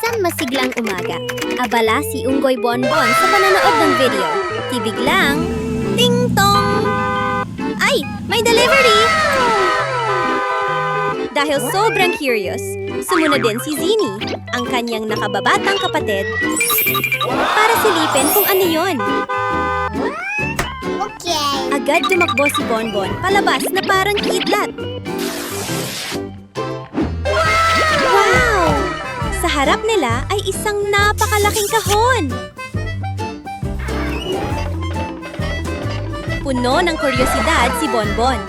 Isang masiglang umaga. Abala si Unggoy Bonbon sa panonood ng video. Biglang, ting tong! Ay, may delivery! Dahil sobrang curious, sumunod din si Zini, ang kanyang nakababatang kapatid, para silipin kung ano yun. Okay. Agad tumakbo si Bonbon palabas na parang kidlat. Wow! Sa harap nila ay isang napakalaking kahon. Puno ng kuryosidad si Bonbon.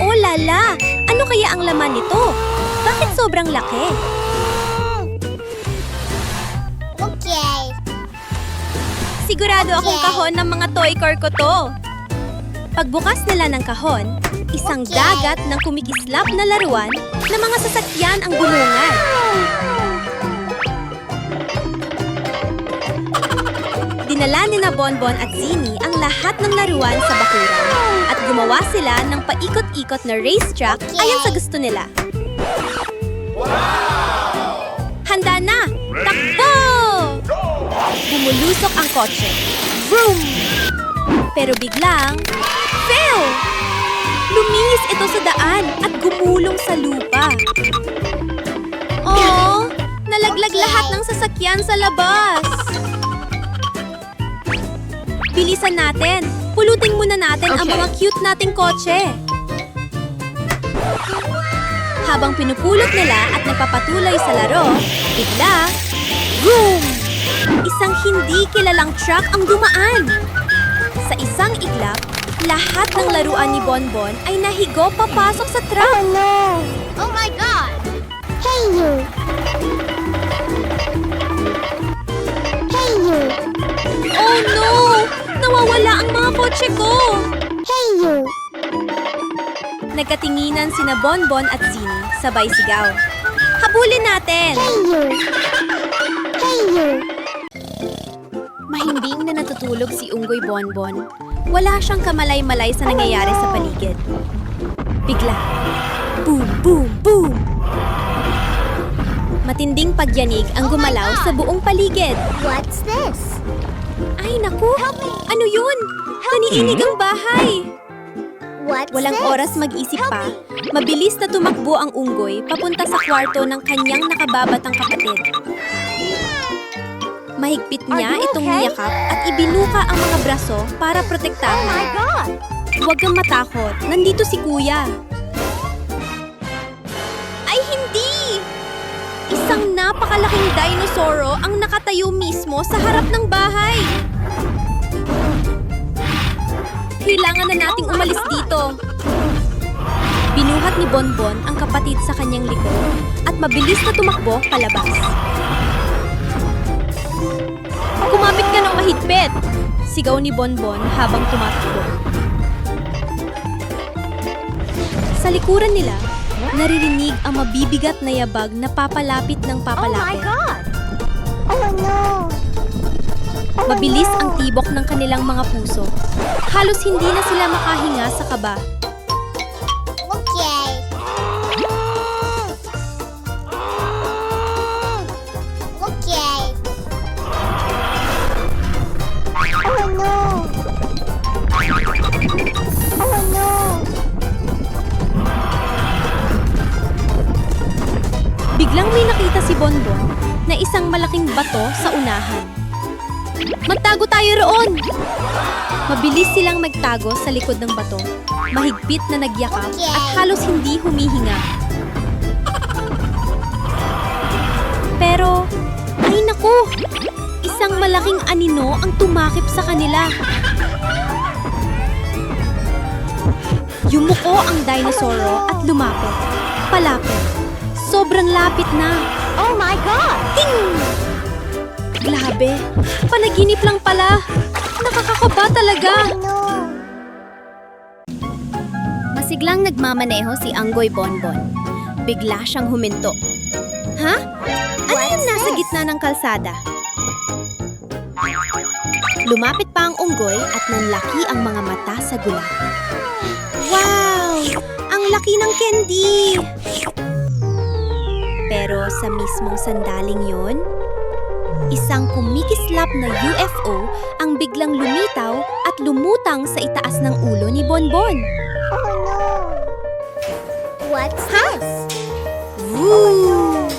Oh lala! Ano kaya ang laman nito? Bakit sobrang laki? Okay. Sigurado akong kahon ng mga toy car ko to. Pagbukas nila ng kahon, isang dagat ng kumikislap na laruan na mga sasakyan ang bulungan. Dinala ni na Bonbon at Zini ang lahat ng laruan sa bakuran at gumawa sila ng paikot-ikot na racetrack ayon sa gusto nila. Handa na! Takbo! Bumulusok ang kotse. Vroom! Pero biglang, fail! Lumihis ito sa daan at gumulong sa lupa. Oh! Nalaglag lahat ng sasakyan sa labas. Bilisan natin. Pulutin muna natin ang mga cute nating kotse. Habang pinupulot nila at nagpapatuloy sa laro, bigla, boom! Isang hindi kilalang truck ang dumaan. Sa isang iglap, lahat ng laruan ni Bonbon ay nahigo papasok sa truck. Oh no! Oh my God! Hey you! Hey you! Oh no! Nawawala ang mga kotse ko! Hey you! Nagkatinginan sina Bonbon at Zini, sabay sigaw. Habulin natin! Hey you! Hey you! Mahimbing na natutulog si Unggoy Bonbon. Wala siyang kamalay-malay sa nangyayari sa paligid. Bigla, boom, boom, boom! Matinding pagyanig ang gumalaw sa buong paligid. What's this? Ay naku! Ano yun? Naniinig ang bahay! What's Walang this? oras mag-isip pa, mabilis na tumakbo ang unggoy papunta sa kwarto ng kanyang nakababatang kapatid. Mahigpit niya itong niyakap at ibinuka ang mga braso para protektahan. Oh my God! Huwag kang matakot, nandito si Kuya. Ay hindi! Isang napakalaking dinosauro ang nakatayo mismo sa harap ng bahay. Kailangan na nating umalis dito. Binuhat ni Bonbon ang kapatid sa kanyang likod at mabilis na tumakbo palabas. Kumapit ka ng mahigpit! Sigaw ni Bonbon habang tumatakbo. Sa likuran nila, naririnig ang mabibigat na yabag na papalapit ng Oh my papalapit. God! Oh no! Mabilis ang tibok ng kanilang mga puso. Halos hindi na sila makahinga sa kaba. Okay. Okay. Oh no! Oh no! Biglang may nakita si Bonbon na isang malaking bato sa unahan. Magtago tayo roon! Mabilis silang magtago sa likod ng bato. Mahigpit na nagyakap at halos hindi humihinga. Pero, ay naku! Isang malaking anino ang tumakip sa kanila. Yumuko ang dinosauro at lumapit. Palapit. Sobrang lapit na. Oh my God! Ting! Grabe, panaginip lang pala. Nakakakaba talaga. Oh no! Masiglang nagmamaneho si Unggoy Bonbon. Bigla siyang huminto. Ha? Ano yung nasa gitna ng kalsada? Lumapit pa ang unggoy at nanlaki ang mga mata sa gulat. Wow! Ang laki ng candy! Pero sa mismong sandaling yon, isang kumikislap na UFO ang biglang lumitaw at lumutang sa itaas ng ulo ni Bonbon. Oh no! What's this? Woo!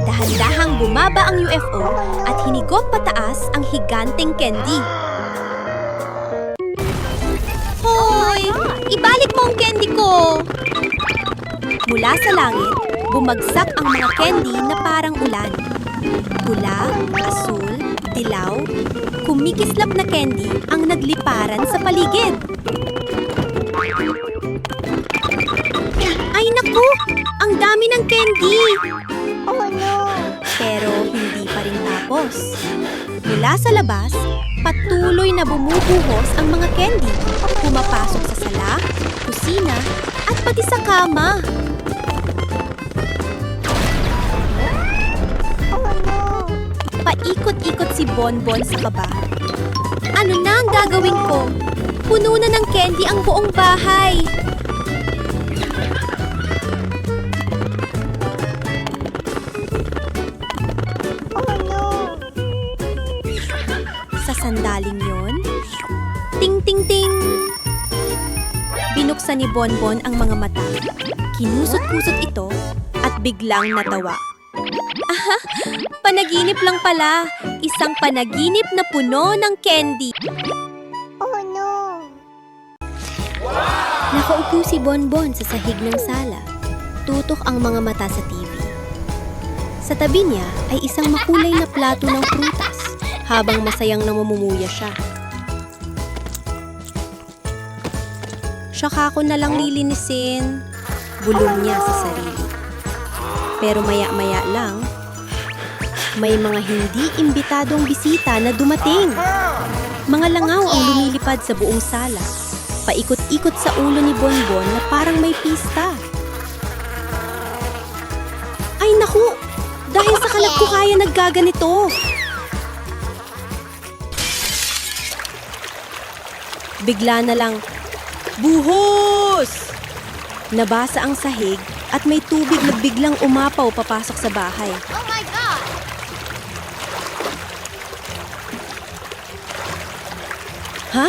Dahan-dahang bumaba ang UFO at hinigop pataas ang higanteng candy. Hoy! Ibalik mo ang candy ko! Mula sa langit, bumagsak ang mga candy na parang ulan. Pula, asul, dilaw, kumikislap na candy ang nagliparan sa paligid. Ay naku! Ang dami ng candy! Oh no! Pero hindi pa rin tapos. Mula sa labas, patuloy na bumubuhos ang mga candy. Pumapasok sa sala, kusina, at pati sa kama. Oh no! Paikot-ikot si Bonbon sa kaba. Ano na ang gagawin ko? Puno na ng candy ang buong bahay. Oh no! Sa sandaling yon, ting-ting-ting! Binuksan ni Bonbon ang mga mata. Kinusot-kusot ito at biglang natawa. Aha! Panaginip lang pala! Isang panaginip na puno ng candy! Oh no! Nakaupo si Bonbon sa sahig ng sala. Tutok ang mga mata sa TV. Sa tabi niya ay isang makulay na plato ng prutas habang masayang namumumuya siya. Saka ko na lang lilinisin, bulong niya sa sarili. Pero maya-maya lang, may mga hindi imbitadong bisita na dumating. Mga langaw ang lumilipad sa buong sala. Paikot-ikot sa ulo ni Bonbon na parang may pista. Ay naku! Dahil sa kalat ko kaya naggaganito. Bigla na lang, buhos! Nabasa ang sahig at may tubig na biglang umapaw papasok sa bahay. Oh my God! Ha?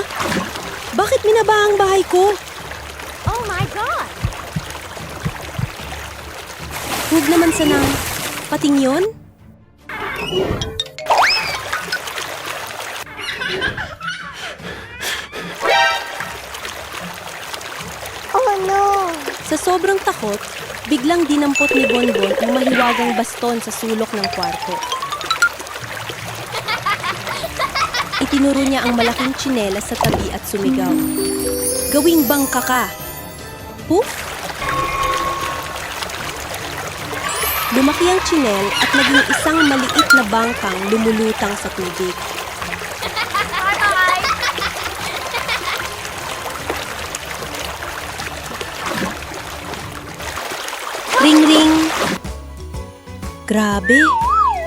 Bakit minaba ang bahay ko? Oh my God! Huwag naman sanang pating yun? Oh no! Sa sobrang takot, biglang dinampot ni Bonbon ang mahiwagang baston sa sulok ng kwarto. Itinuro niya ang malaking tsinelas sa tabi at sumigaw. Gawing bangka ka! Poof! Lumaki ang tsinel at naging isang maliit na bangkang lumulutang sa tubig. Bye-bye! Ring ring! Grabe!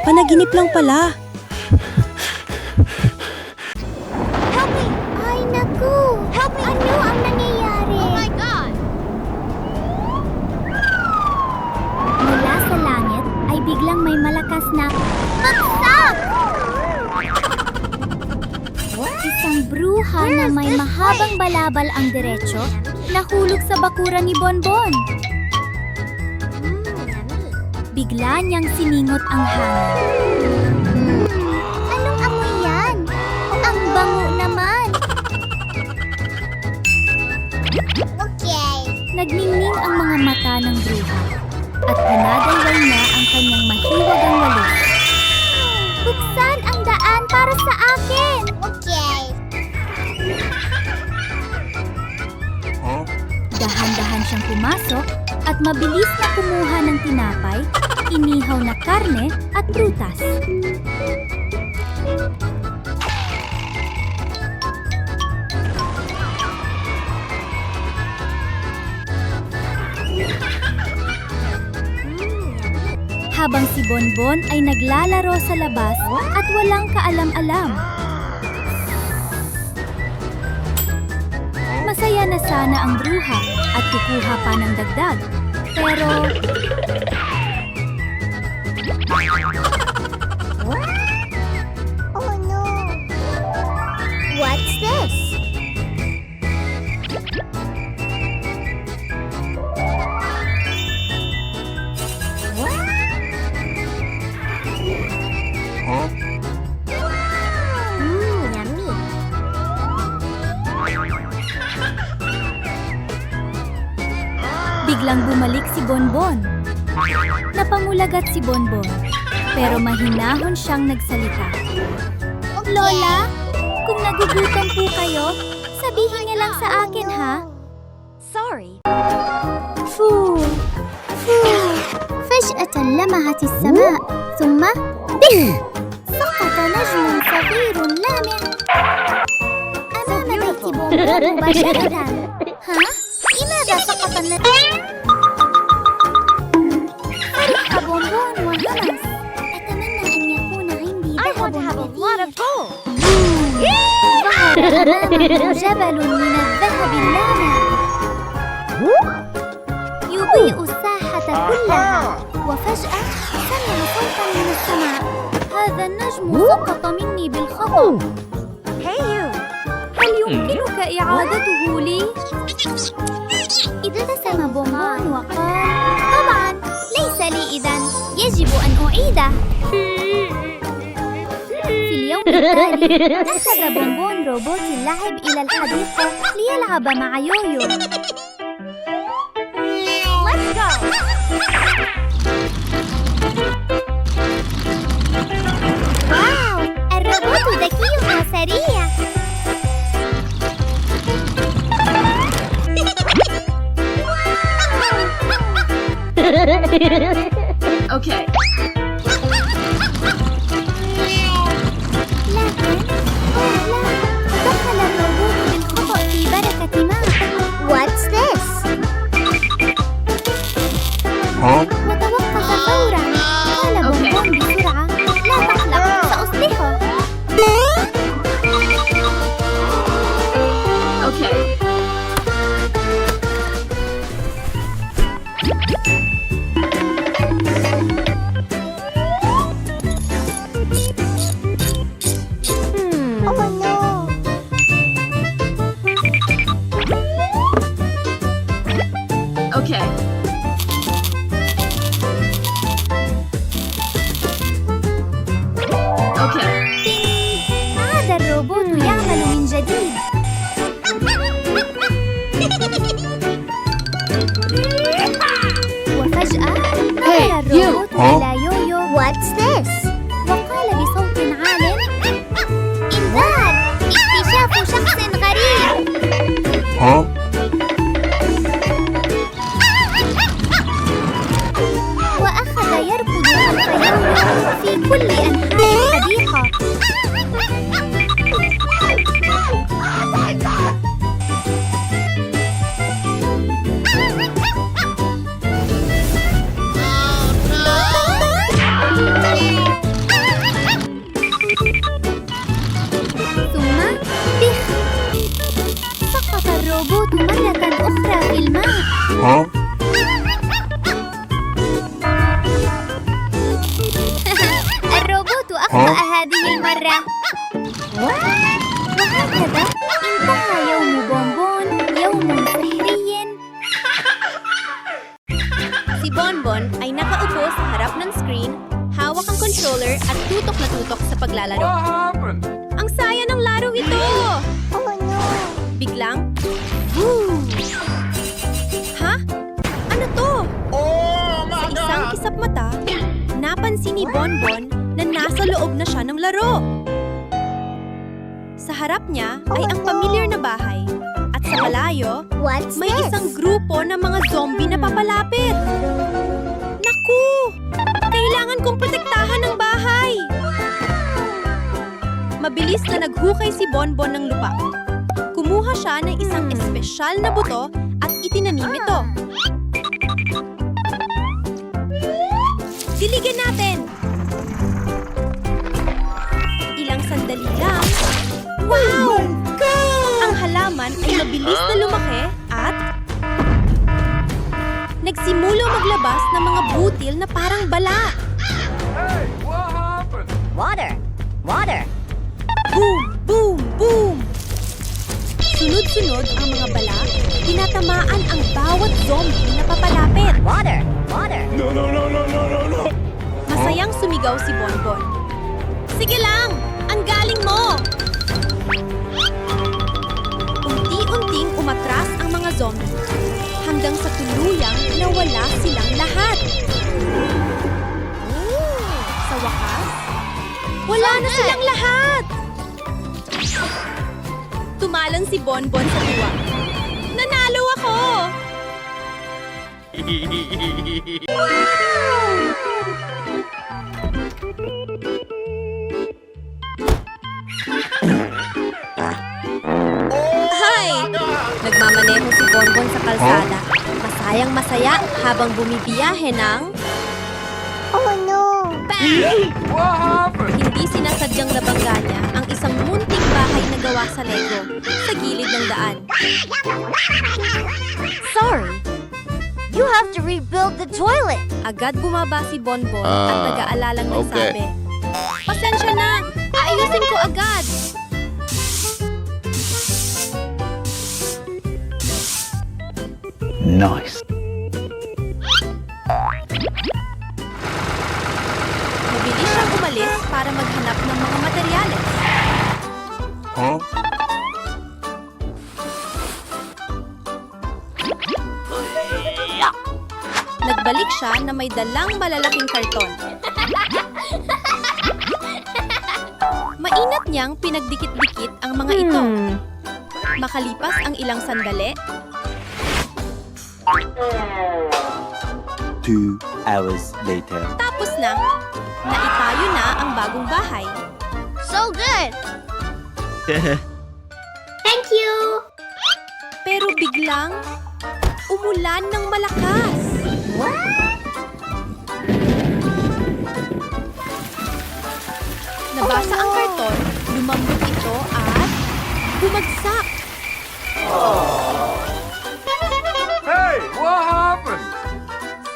Panaginip lang pala! Help me! Ay naku! Help me! Ano ang nangyayari? Oh my God! Mula sa langit ay biglang may malakas na bagsak! Isang bruha na may mahabang balabal ang diretsyo nahulog sa bakuran ni Bonbon. Bigla niyang siningot ang hangin. Anong amoy yan? Ang bango naman! Okay. Nagningning ang mga mata ng bruha at pinadayway niya ang kanyang mahiwagang walis. Buksan ang daan para sa akin! Okay. Dahan-dahan siyang pumasok at mabilis na kumuha ng tinapay, inihaw na karne at prutas. Habang si Bonbon ay naglalaro sa labas at walang kaalam-alam. Masaya na sana ang bruha at kukuha pa ng dagdag. Pero Oh no! What's this? Yummy! Biglang bumalik si Bonbon. Napangulagat si Bonbon, pero mahinahon siyang nagsalita. Lola, kung nagugutom po kayo, sabihin niya lang sa akin, ha? Sorry. فو فجأة لمعت السماء ثم به سقط نجم صغير لامع أمام بيت بونبون مباشرة. ها؟ لماذا سقط النجم؟ فرح بونبون وهمس. أتمنى أن يكون عندي ذهب كثير. ظهر أمامه جبل من الذهب اللامع يضيء الساحة كلها. وفجأة سمع صوتا من السماء. هذا النجم سقط مني بالخطأ. هل يمكنك إعادته لي؟ ابتسم بونبون وقال: طبعا، ليس لي إذن، يجب أن أعيده. في اليوم التالي أخذ بونبون روبوت اللعب إلى الحديقة ليلعب مع يويو. واو! الروبوت ذكي وسريع. Okay. لكن لا، دخل الروبوت بالخطأ في بركة ماء. What's this؟ وتوقف فورا. قال بونبون بسرعة: لا تقلق، سأصلحه. Okay. Oh no! Okay. Okay. عاد الروبوت يعمل من جديد. وفجأة نظر الروبوت إلى يويو. What's this؟ وقال بصوت عال: إنذار! اكتشاف شخص غريب. وأخذ يركض خلف يويو في كل أنحاء الحديقة. ثم بخ! سقط الروبوت مرة أخرى في الماء. الروبوت أخطأ هذه المرة. وهكذا انتهى يوم بونبون، يوم سحري. Si Bonbon ay nakaupo sa harap ng screen, hawak ang controller at tutok na tutok sa paglalaro. Ang saya ng larong ito! Oh no! Biglang, boom! Ha? Ano to? Sa isang kisap mata, napansin ni Bonbon na nasa loob na siya ng laro. Sa harap niya ay ang pamilyar na bahay at sa malayo, What's may this? isang grupo ng mga zombie na papalapit. Naku! Kailangan kong protektahan ng bahay! Mabilis na naghukay si Bonbon ng lupa. Kumuha siya ng isang espesyal na buto at itinanim ito. Diligan natin! Ilang sandali lang. Wow! Ang halaman ay mabilis na lumaki at nagsimula maglabas ng mga butil na parang bala. tatamaan ang bawat zombie na papalapit. Water! Water! Masayang sumigaw si Bonbon. Sige lang! Ang galing mo! Unti-unting umatras ang mga zombie hanggang sa tuluyang nawala silang lahat. Sa wakas, wala na silang lahat! Tumalon si Bonbon sa tuwa. Nanalo ako! Hi! Nagmamaneho si Bonbon sa kalsada. Masayang masaya habang bumibiyahe ng... Oh no! Bang! Hindi sinasadyang nabangga niya ang isang munting bahay na gawa sa Lego sa gilid ng daan. Sorry! You have to rebuild the toilet! Agad bumaba si Bonbon at nag-aalalang okay. nagsabi, "Pasensya na! Aayusin ko agad!" Nice. Mabilis siyang umalis para maghanap ng mga materyales. Huh? Nagbalik siya na may dalang malalaking karton. Mainat niyang pinagdikit-dikit ang mga ito. Makalipas ang ilang sandali, 2 hours later. tapos na. Naitayo na ang bagong bahay. So good! Thank you! Pero biglang, umulan ng malakas. Nabasa ang karton, lumambot ito at bumagsak. Hey, what happened?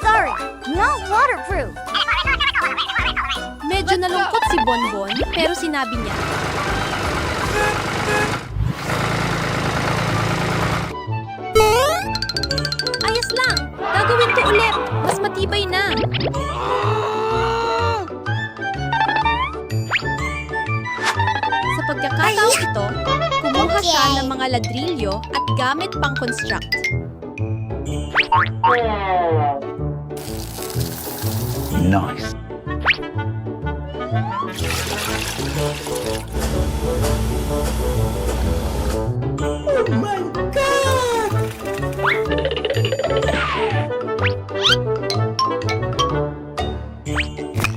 Sorry! Not waterproof! Medyo nalungkot si Bonbon pero sinabi niya, "Ayos lang, gagawin ko ulit. Mas matibay na." Sa pagkakataong ito, kumuha siya ng mga ladrilyo at gamit pang construct. Nice.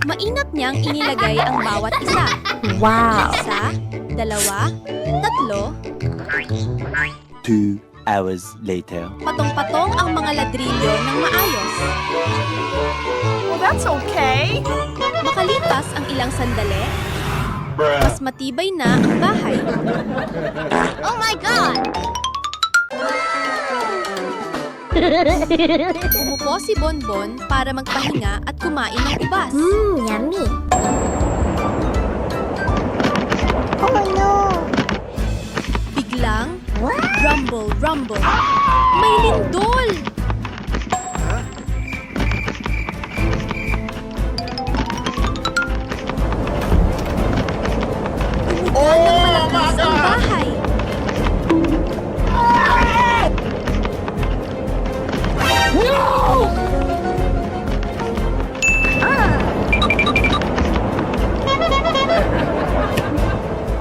Mainat niyang inilagay ang bawat isa. Wow! Isa, dalawa, tatlo, 2 hours later. patong-patong ang mga ladrilyo ng maayos. Well, that's okay. Makalipas ang ilang sandali, mas matibay na ang bahay. Oh my God! Umupo si Bonbon para magpahinga at kumain ng ubas. Yummy! Oh no! Biglang, rumble, rumble. May lindol! Umulan ng malakas ang bahay.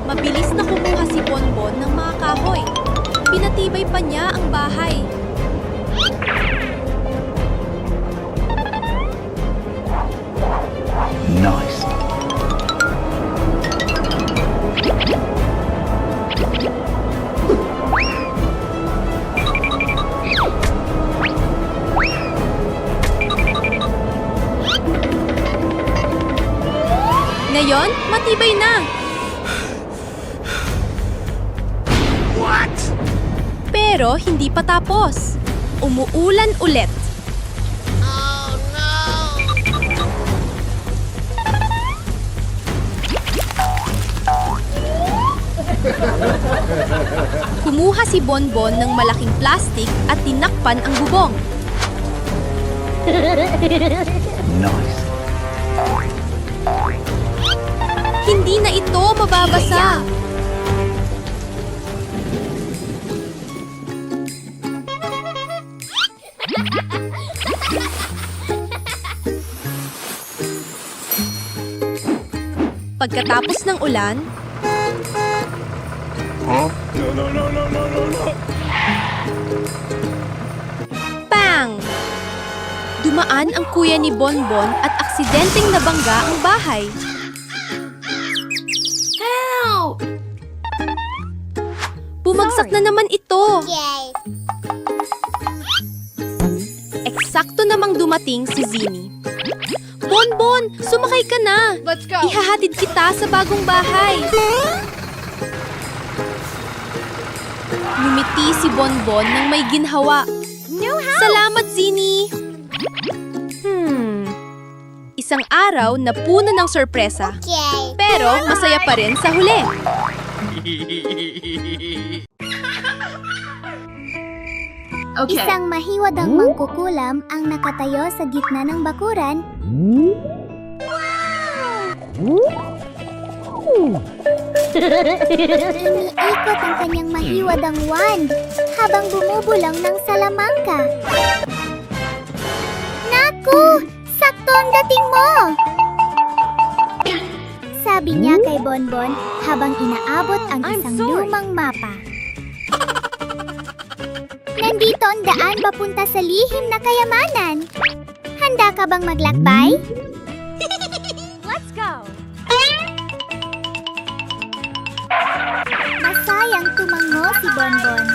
Mabilis na kumuha si Bonbon ng mga kahoy. Pinatibay pa niya ang bahay. Nice. Ngayon, matibay na. What? Pero hindi pa tapos. Umuulan ulit. Kumuha si Bonbon ng malaking plastik at tinakpan ang bubong. Nice. Hindi na ito mababasa. Pagkatapos ng ulan, Bang! Dumaan ang kuya ni Bonbon at aksidenteng nabangga ang bahay. Help! Bumagsak na naman ito. Yay! Eksakto namang dumating si Zini. Bonbon, sumakay ka na. Let's go. Ihahatid kita sa bagong bahay. Ngumiti si Bonbon nang may ginhawa. Salamat, Zini! Isang araw na puno ng sorpresa. Pero masaya pa rin sa huli. Okay. Isang mahiwadang mangkukulam ang nakatayo sa gitna ng bakuran. Iniikot ang kanyang mahiwadang wand habang bumubulang ng salamangka. Naku! Sakto ang dating mo! Sabi niya kay Bonbon habang inaabot ang isang lumang mapa. Nandito ang daan papunta sa lihim na kayamanan. Handa ka bang maglakbay? Let's go. Masayang tumango si Bonbon.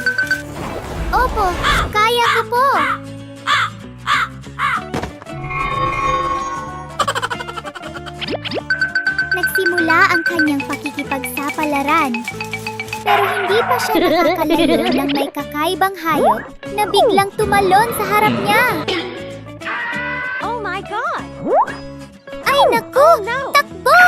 Opo, kaya ko po. Nagsimula ang kanyang pakikipagsapalaran. Pero hindi pa siya nakakalayo ng may kakaibang hayop na biglang tumalon sa harap niya. Oh my God. Ay naku! Takbo!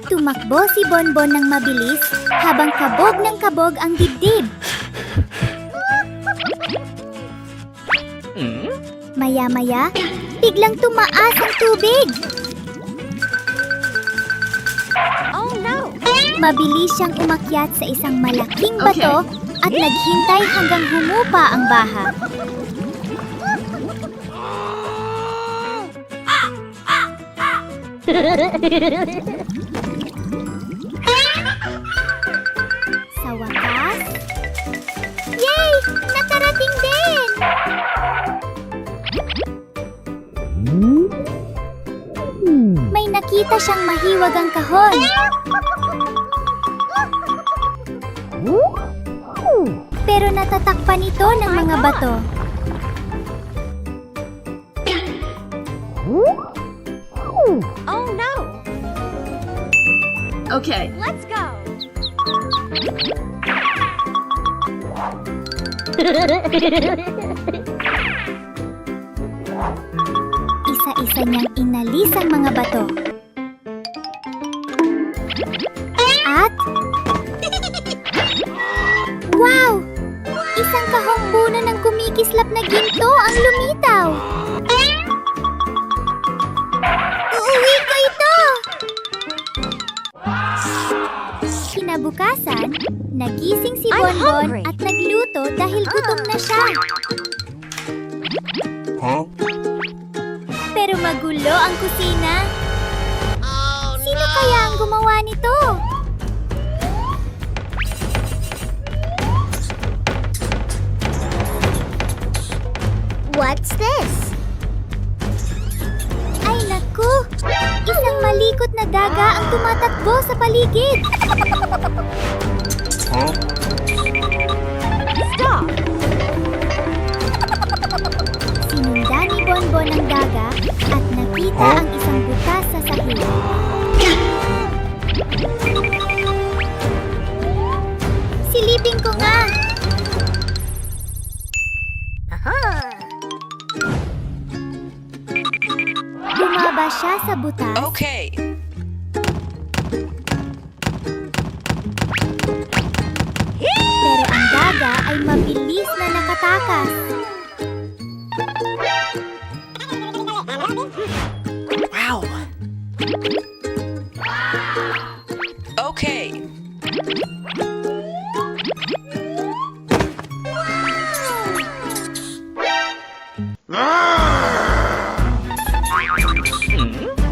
Tumakbo si Bonbon ng mabilis habang kabog ng kabog ang dibdib. Maya-maya, biglang tumaas ang tubig. Oh no. Mabilis siyang umakyat sa isang malaking bato at naghintay hanggang humupa ang baha. Sa wakas, yay! Nakarating din! May nakita siyang mahiwagang kahon. Pero natatakpan ito ng mga bato. Oh no. Okay. Let's go. Isa-isa niyang inalis ang mga bato. At... Wow! Isang kahong puno ng kumikislap na ginto ang lumitaw. Uuwi ko ito! Kinabukasan, nagising si I'm Bonbon hungry. at nagluto dahil gutom na siya. Pero magulo ang kusina. Sino kaya ang gumawa nito? What's this? Ay naku! Isang malikot na daga ang tumatakbo sa paligid. Stop. Sinundan ni Bonbon ang daga at nakita ang isang butas sa sahig. Silipin ko nga! Bumaba siya sa butas Okay. malakas. Wow. Okay.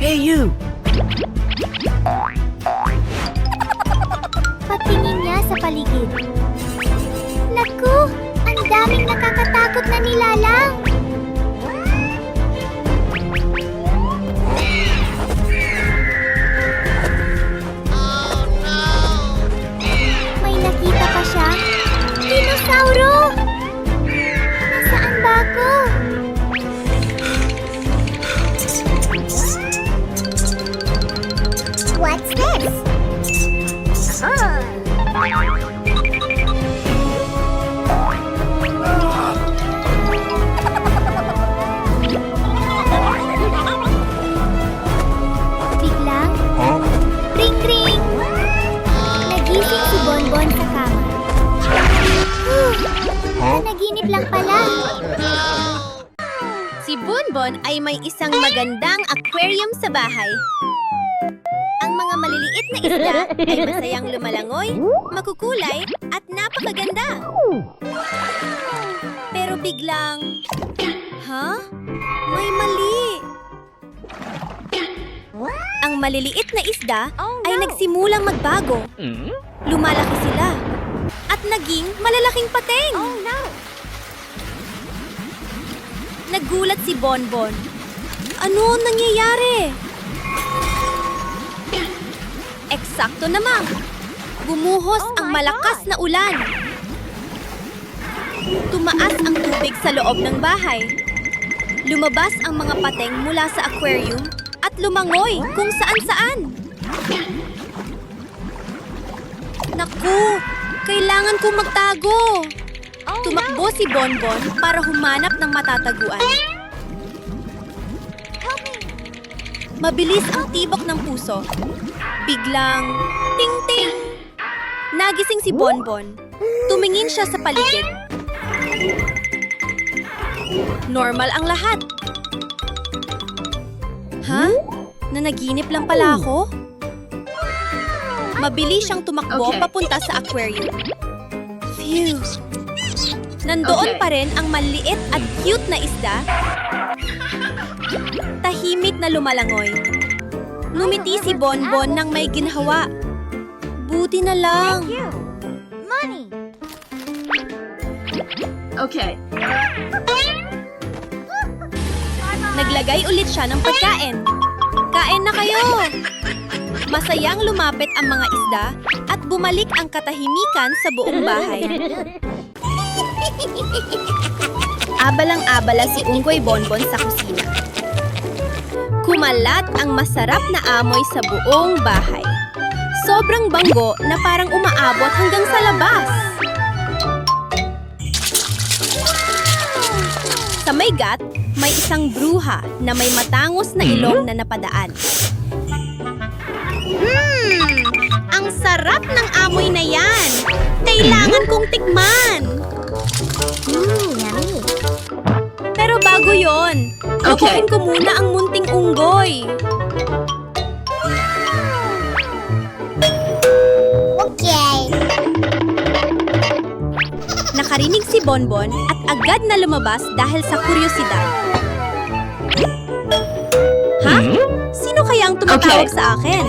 Hey, you! Pagtingin niya sa paligid. Naku! Ang daming nakakatakot na nilalang! May nakita pa siya? Dinosauro! Nasaan ba ako? What's this? Biglang, Huh? ring ring! Nagising si Bonbon sa kama. Nanaginip lang pala. Si Bonbon ay may isang magandang aquarium sa bahay. Ang mga maliliit na isda ay masayang lumalangoy, makukulay, at napakaganda. Pero biglang... Ha? May mali! Ang maliliit na isda ay nagsimulang magbago. Lumalaki sila. At naging malalaking pateng. Oh no! Nagulat si Bonbon. Ano nangyayari? Eksakto naman. Bumuhos Oh ang my malakas God. na ulan. Tumaas ang tubig sa loob ng bahay. Lumabas ang mga pateng mula sa aquarium at lumangoy kung saan-saan. Naku! Kailangan kong magtago! Oh Tumakbo si Bonbon para humanap ng matataguan. Mabilis ang tibok ng puso. Biglang, ting-ting! Nagising si Bonbon. Tumingin siya sa paligid. Normal ang lahat. Ha? Nanaginip lang pala ako? Mabilis siyang tumakbo papunta sa aquarium. Phew! Nandoon pa rin ang maliit at cute na isda. Tahimik na lumalangoy. Ngumiti si Bonbon nang may ginhawa. Buti na lang. You! Money! Naglagay ulit siya ng pagkain. Kain na kayo! Masayang lumapit ang mga isda at bumalik ang katahimikan sa buong bahay. Abalang-abala si Unggoy Bonbon sa kusina. Kumalat ang masarap na amoy sa buong bahay. Sobrang banggo na parang umaabot hanggang sa labas. Sa may gat, may isang bruha na may matangos na ilong na napadaan. Ang sarap ng amoy na yan! Kailangan kong tikman! Yummy. Pero bago yon, lukuin ko muna ang munting unggoy. Okay. Nakarinig si Bonbon at agad na lumabas dahil sa kuryosidad. Ha? Sino kaya ang tumatawag sa akin?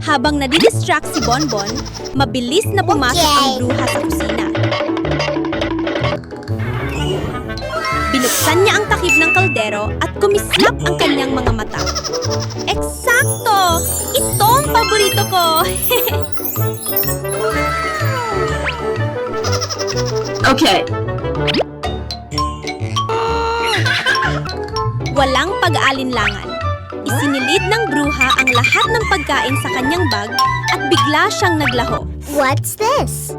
Habang nadidistract si Bonbon, mabilis na pumasok ang bruha sa kusina. Binuksan niya ang takip ng kaldero at kumislap ang kanyang mga mata. Eksakto! Ito ang paborito ko! Walang pag-aalinlangan. Isinilid ng bruha ang lahat ng pagkain sa kanyang bag at bigla siyang naglaho. What's this?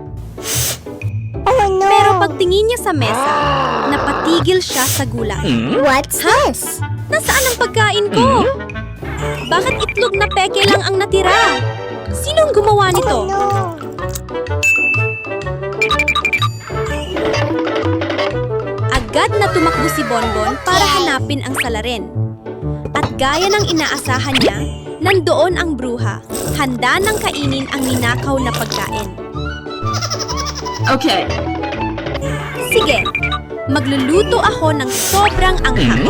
Oh no! Pero pagtingin niya sa mesa, napatigil siya sa gulat. What's this? Nasaan ang pagkain ko? Bakit itlog na peke lang ang natira? Sinong gumawa nito? Agad na tumakbo si Bonbon para hanapin ang salarin. At gaya ng inaasahan niya, nandoon ang bruha, handa nang kainin ang ninakaw na pagkain. Okay. Sige, magluluto ako ng sobrang anghang.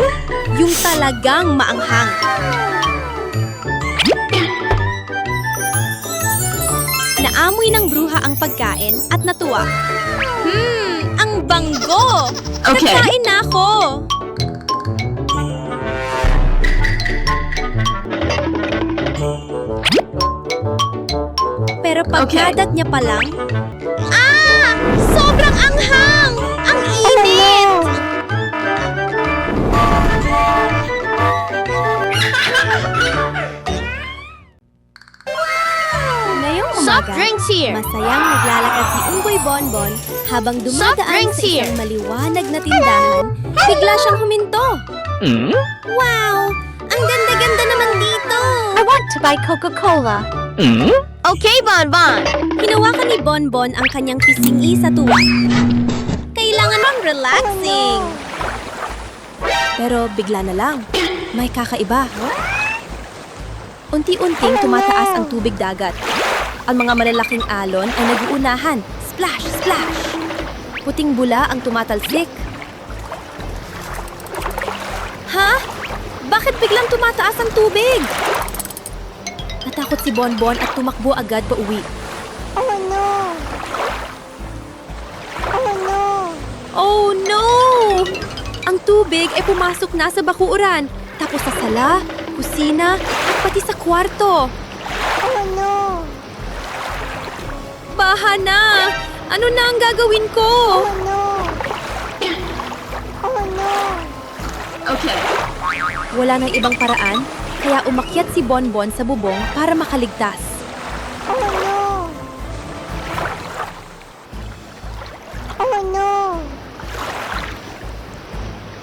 Yung talagang maanghang. Naamoy ng bruha ang pagkain at natuwa. Ang banggo! Okay. Nagkain na ako! Pero pagkadat niya pa lang, sobrang anghang! Ang init! Ngayong Soft umaga, drinks here. masayang naglalakad si Unggoy Bonbon habang Soft dumadaan drinks sa here. isang maliwanag na tindahan, bigla siyang huminto. Wow! Ang ganda-ganda naman dito! I want to buy Coca-Cola. Okay, Bonbon. Hinawakan ni Bonbon ang kanyang pisingi sa tuwa. Kailangan ng relaxing. Pero bigla na lang, may kakaiba. Unti-unting tumataas ang tubig dagat. Ang mga malalaking alon ay nag-uunahan. Splash! Splash! Puting bula ang tumatalsik. Ha? Bakit biglang tumataas ang tubig? Natakot si Bonbon at tumakbo agad pa uwi. Oh no! Ang tubig ay pumasok na sa bakuran, tapos sa sala, kusina, at pati sa kwarto. Baha na! Ano na ang gagawin ko? Okay. Wala nang ibang paraan, kaya umakyat si Bonbon sa bubong para makaligtas.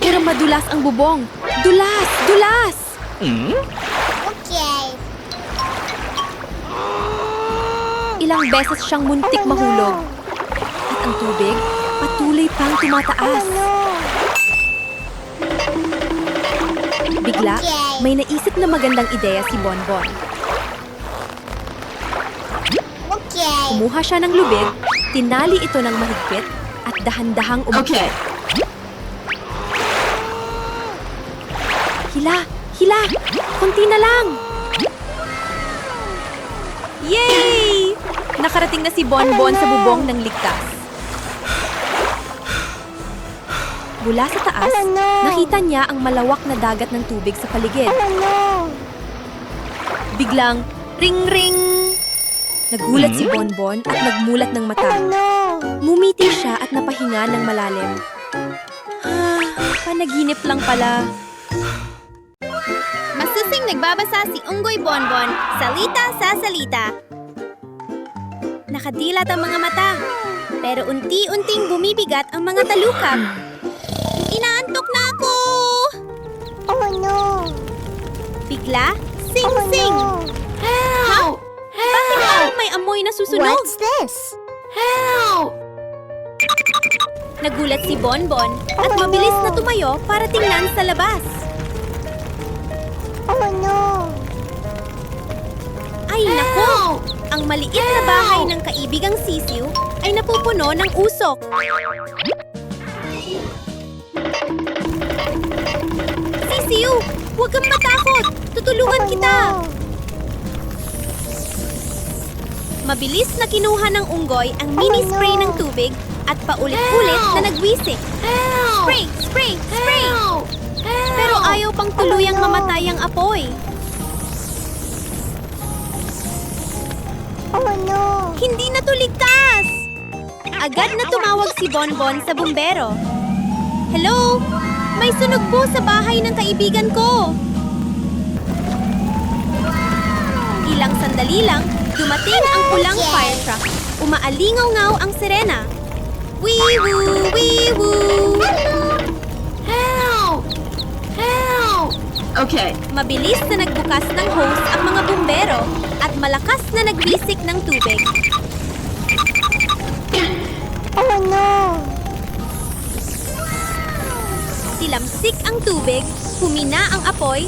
Pero madulas ang bubong. Dulas! Dulas! Okay. Ilang beses siyang muntik mahulog. At ang tubig, patuloy pang tumataas. Bigla, may naisip na magandang ideya si Bonbon. Okay. Kumuha siya ng lubid, tinali ito ng mahigpit, at dahan-dahang Okay. umakyat. Hila! Hila! Kunti na lang! Yay! Nakarating na si Bonbon sa bubong ng ligtas. Mula sa taas, nakita niya ang malawak na dagat ng tubig sa paligid. Biglang, ring-ring! Nagulat si Bonbon at nagmulat ng mata. Mumiti siya at napahinga ng malalim. Panaginip lang pala. Masusing nagbabasa si Unggoy Bonbon, salita sa salita. Nakadilat ang mga mata, pero unti-unting bumibigat ang mga talukap. Inaantok na ako! Bigla, sing-sing! Help! Bakit parang may amoy na susunog? this? Nagulat si Bonbon at mabilis na tumayo para tingnan sa labas. Ay nako! Ang maliit na bahay ng kaibigang sisiw ay napupuno ng usok. Sisiw! Huwag kang matakot! Tutulungan kita! Mabilis na kinuha ng unggoy ang mini spray ng tubig at paulit-ulit na nagwisik. Spray! Spray! Spray! Pero ayaw pang tuluyang mamatay ang apoy. Hindi na to ligtas! Agad na tumawag si Bonbon sa bumbero. Hello? May sunog po sa bahay ng kaibigan ko. Ilang sandali lang, dumating ang pulang fire truck. Umaalingaw-ngaw ang sirena. Wee-woo! Wee-woo! Help! Help! Okay. Mabilis na nagbukas ng hose ang mga bumbero at malakas na nagbisik ng tubig. Oh no! Silamsik ang tubig, humina ang apoy,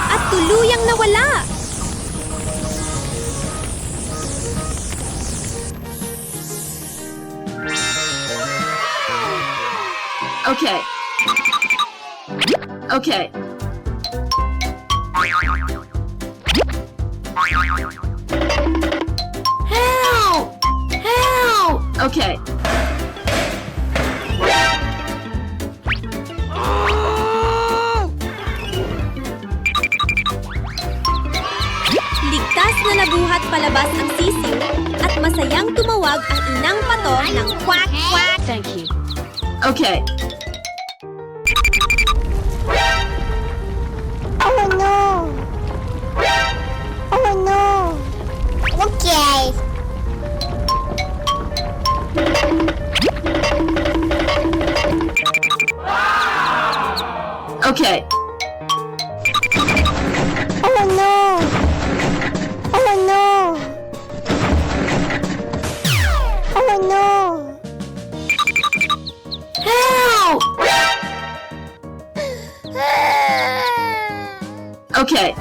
at tuluyang nawala. Okay. Okay. Help! Help! Okay. Ligtas na nabuhat palabas ang sisiw at masayang tumawag ang inang pato ng quack quack. Thank you. Okay. Oh no! Oh no! Okay. Okay. Oh no! Oh no! Oh no! Help! Okay.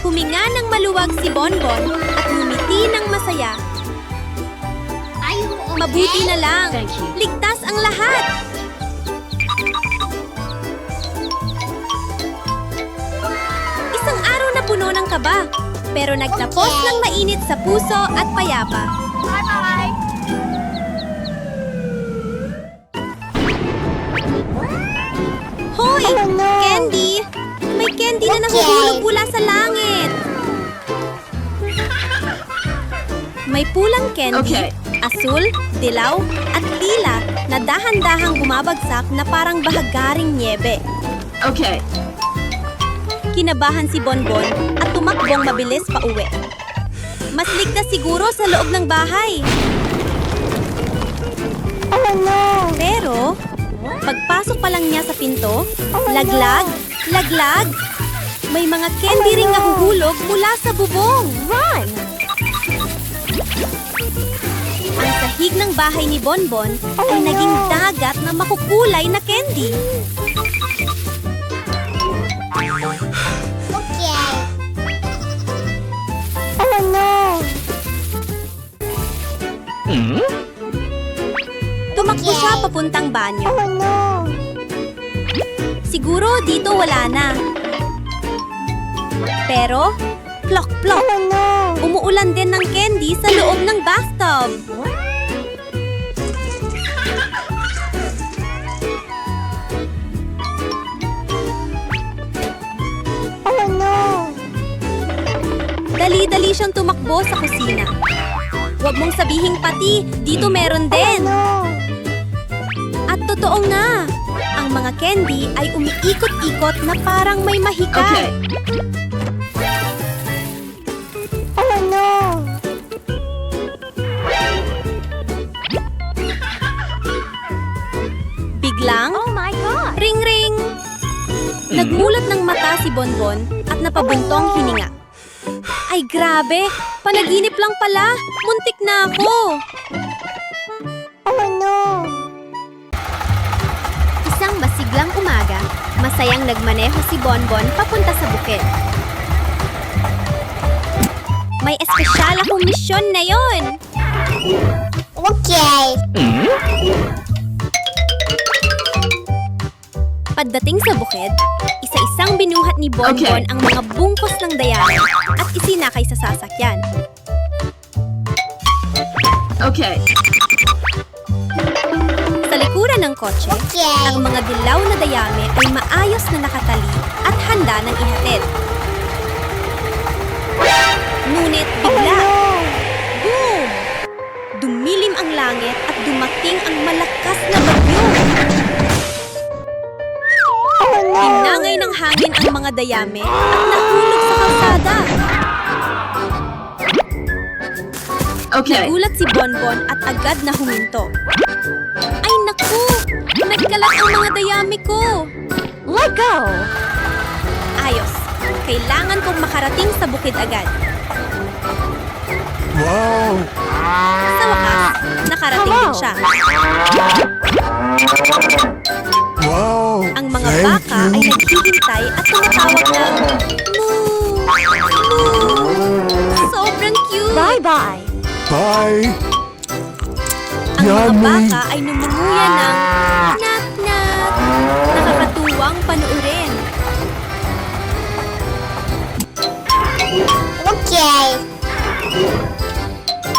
Huminga ng maluwag si Bonbon at ngumiti ng masaya. Are you okay? Mabuti na lang. Thank you. Ligtas ang lahat. Isang araw na puno ng kaba, pero nagtapos Okay. ng mainit sa puso at payapa. Bye-bye! Hoy! Oh, no. Candy! May candy na Okay. nahuhulog mula sa langit! May pulang candy, Okay. asul, dilaw, at lila na dahan-dahang bumabagsak na parang bahagaring niebe. Okay. Kinabahan si Bonbon at tumakbong mabilis pa uwi. Mas ligtas siguro sa loob ng bahay. Oh no! Pero, pagpasok pa lang niya sa pinto, laglag, laglag. May mga candy ring nahuhulog mula sa bubong. Run! Ang sahig ng bahay ni Bonbon ay naging dagat na makukulay na candy. Okay. Oh no! Tumakbo siya papuntang banyo. Oh no! Siguro dito wala na. Pero, plok-plok, Oh no! umuulan din ng candy sa loob ng bathtub. Oh no! Dali-dali siyang tumakbo sa kusina. Huwag mong sabihing pati, dito meron din. No! At totoo nga, ang mga candy ay umiikot-ikot na parang may mahika. Okay. Oh no! Biglang, Oh my God! ring-ring! Nagmulat ng mata si Bonbon at napabuntong hininga. Ay grabe, panaginip lang pala. Muntik na ako. Oh no! Isang masiglang umaga, masayang nagmaneho si Bonbon papunta sa bukid. May espesyal akong misyon ngayon. Okay. Pagdating sa bukid, isa-isang binuhat ni Bonbon Okay. ang mga bungkos ng dayami at isinakay sa sasakyan. Okay. Sa likuran ng kotse, Okay. ang mga dilaw na dayami ay maayos na nakatali at handa ng ihatid. Ngunit bigla, boom! Dumilim ang langit at dumating ang malakas na bagyo. hangin ang mga dayame at nahulog sa kalsada. Okay. Nagulat si Bonbon at agad na huminto. Ay naku! Nagkalat ang mga dayami ko! Let go! Ayos. Kailangan kong makarating sa bukid agad. Wow! Sa wakas, nakarating din siya. Wow! Ang mga baka ay naghihintay at tumatawag ng moo! Moo! Sobrang cute! Bye-bye! Bye! Ang mga Yummy! baka ay numunguya ng knock-knock. Nakakatuwang panuurin. Okay.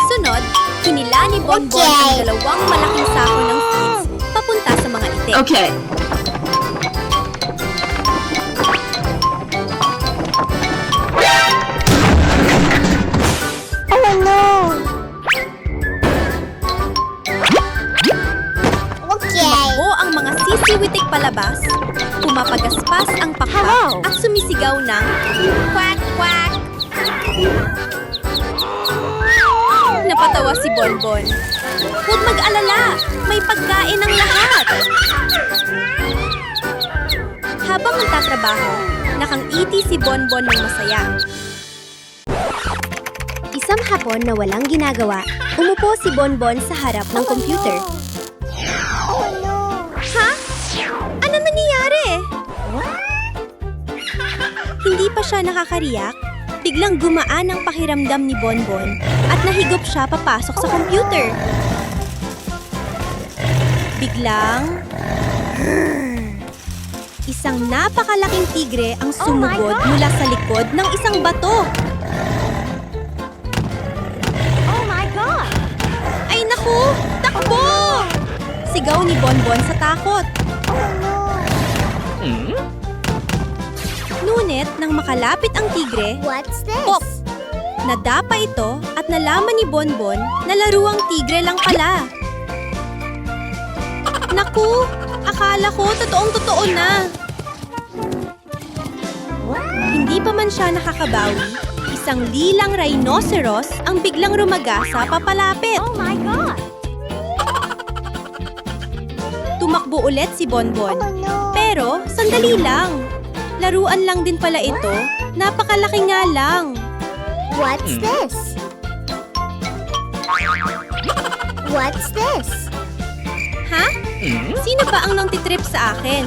Sunod, hinila ni Bonbon ang dalawang malaking sako ng seeds papunta sa mga itik. Okay. Oh no. Okay. Tumakbo ang mga sisiwitik palabas, pumapagaspas ang pakpak Hello. at sumisigaw ng quack quack. Napatawa si Bonbon. Huwag mag-alala, may pagkain ang lahat. Habang nagtatrabaho, nakangiti si Bonbon ng masaya. Isang hapon na walang ginagawa, umupo si Bonbon sa harap ng computer. Oh no. Ha? Ano nangyayari? Hindi pa siya nakakariyak, biglang gumaan ang pakiramdam ni Bonbon at nahigop siya papasok sa computer. Biglang... Isang napakalaking tigre ang sumugod mula sa likod ng isang bato. Oh my God! Ay naku! Takbo! Sigaw ni Bonbon sa takot. Ngunit nang makalapit ang tigre, What's this? pop! Nadapa ito at nalaman ni Bonbon na laruang tigre lang pala. Naku! Akala ko totoong-totoo na. Hindi pa man siya nakakabawi, isang lilang rhinoceros ang biglang rumagasa papalapit. Oh my God! Tumakbo ulit si Bonbon. Oh no. Pero, sandali lang. Laruan lang din pala ito. Napakalaki nga lang. What's this? What's this? Ha? Sino ba ang nangtitrip sa akin?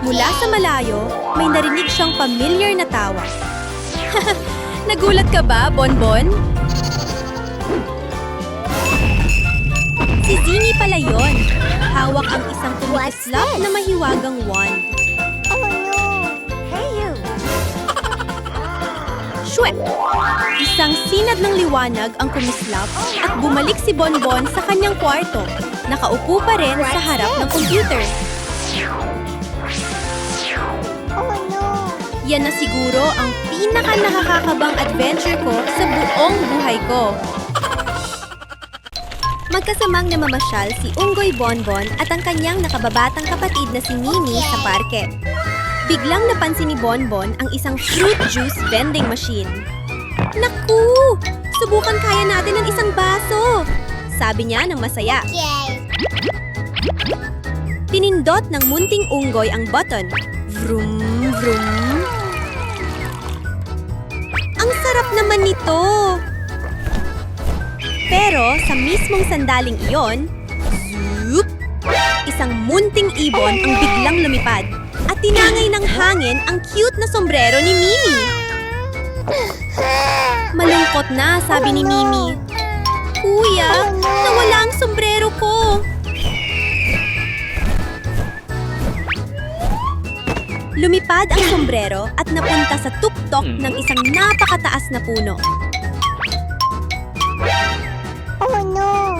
Mula sa malayo, may narinig siyang familiar na tawa. Nagulat ka ba, Bonbon? Si Zini pala yon. Hawak ang isang kumikislap na mahiwagang wand. Oh no. Hey you! Shwep! Isang sinad ng liwanag ang kumislap at bumalik si Bonbon sa kanyang kwarto. Nakaupo pa rin sa harap ng computer. Oh no. Yan na siguro ang pinaka-nakakakabang adventure ko sa buong buhay ko. Magkasamang namamasyal si Unggoy Bonbon at ang kanyang nakababatang kapatid na si Mimi sa parke. Biglang napansin ni Bonbon ang isang fruit juice vending machine. Naku! Subukan kaya natin ang isang baso! Sabi niya ng masaya. Okay. Pinindot ng munting unggoy ang button. Vroom, vroom. Ang sarap naman nito! Pero sa mismong sandaling iyon, zoop! Isang munting ibon ang biglang lumipad at tinangay ng hangin ang cute na sombrero ni Mimi. Malungkot na, sabi ni Mimi. Kuya, nawala ang sombrero ko. Lumipad ang sombrero at napunta sa tuktok ng isang napakataas na puno. Oh no.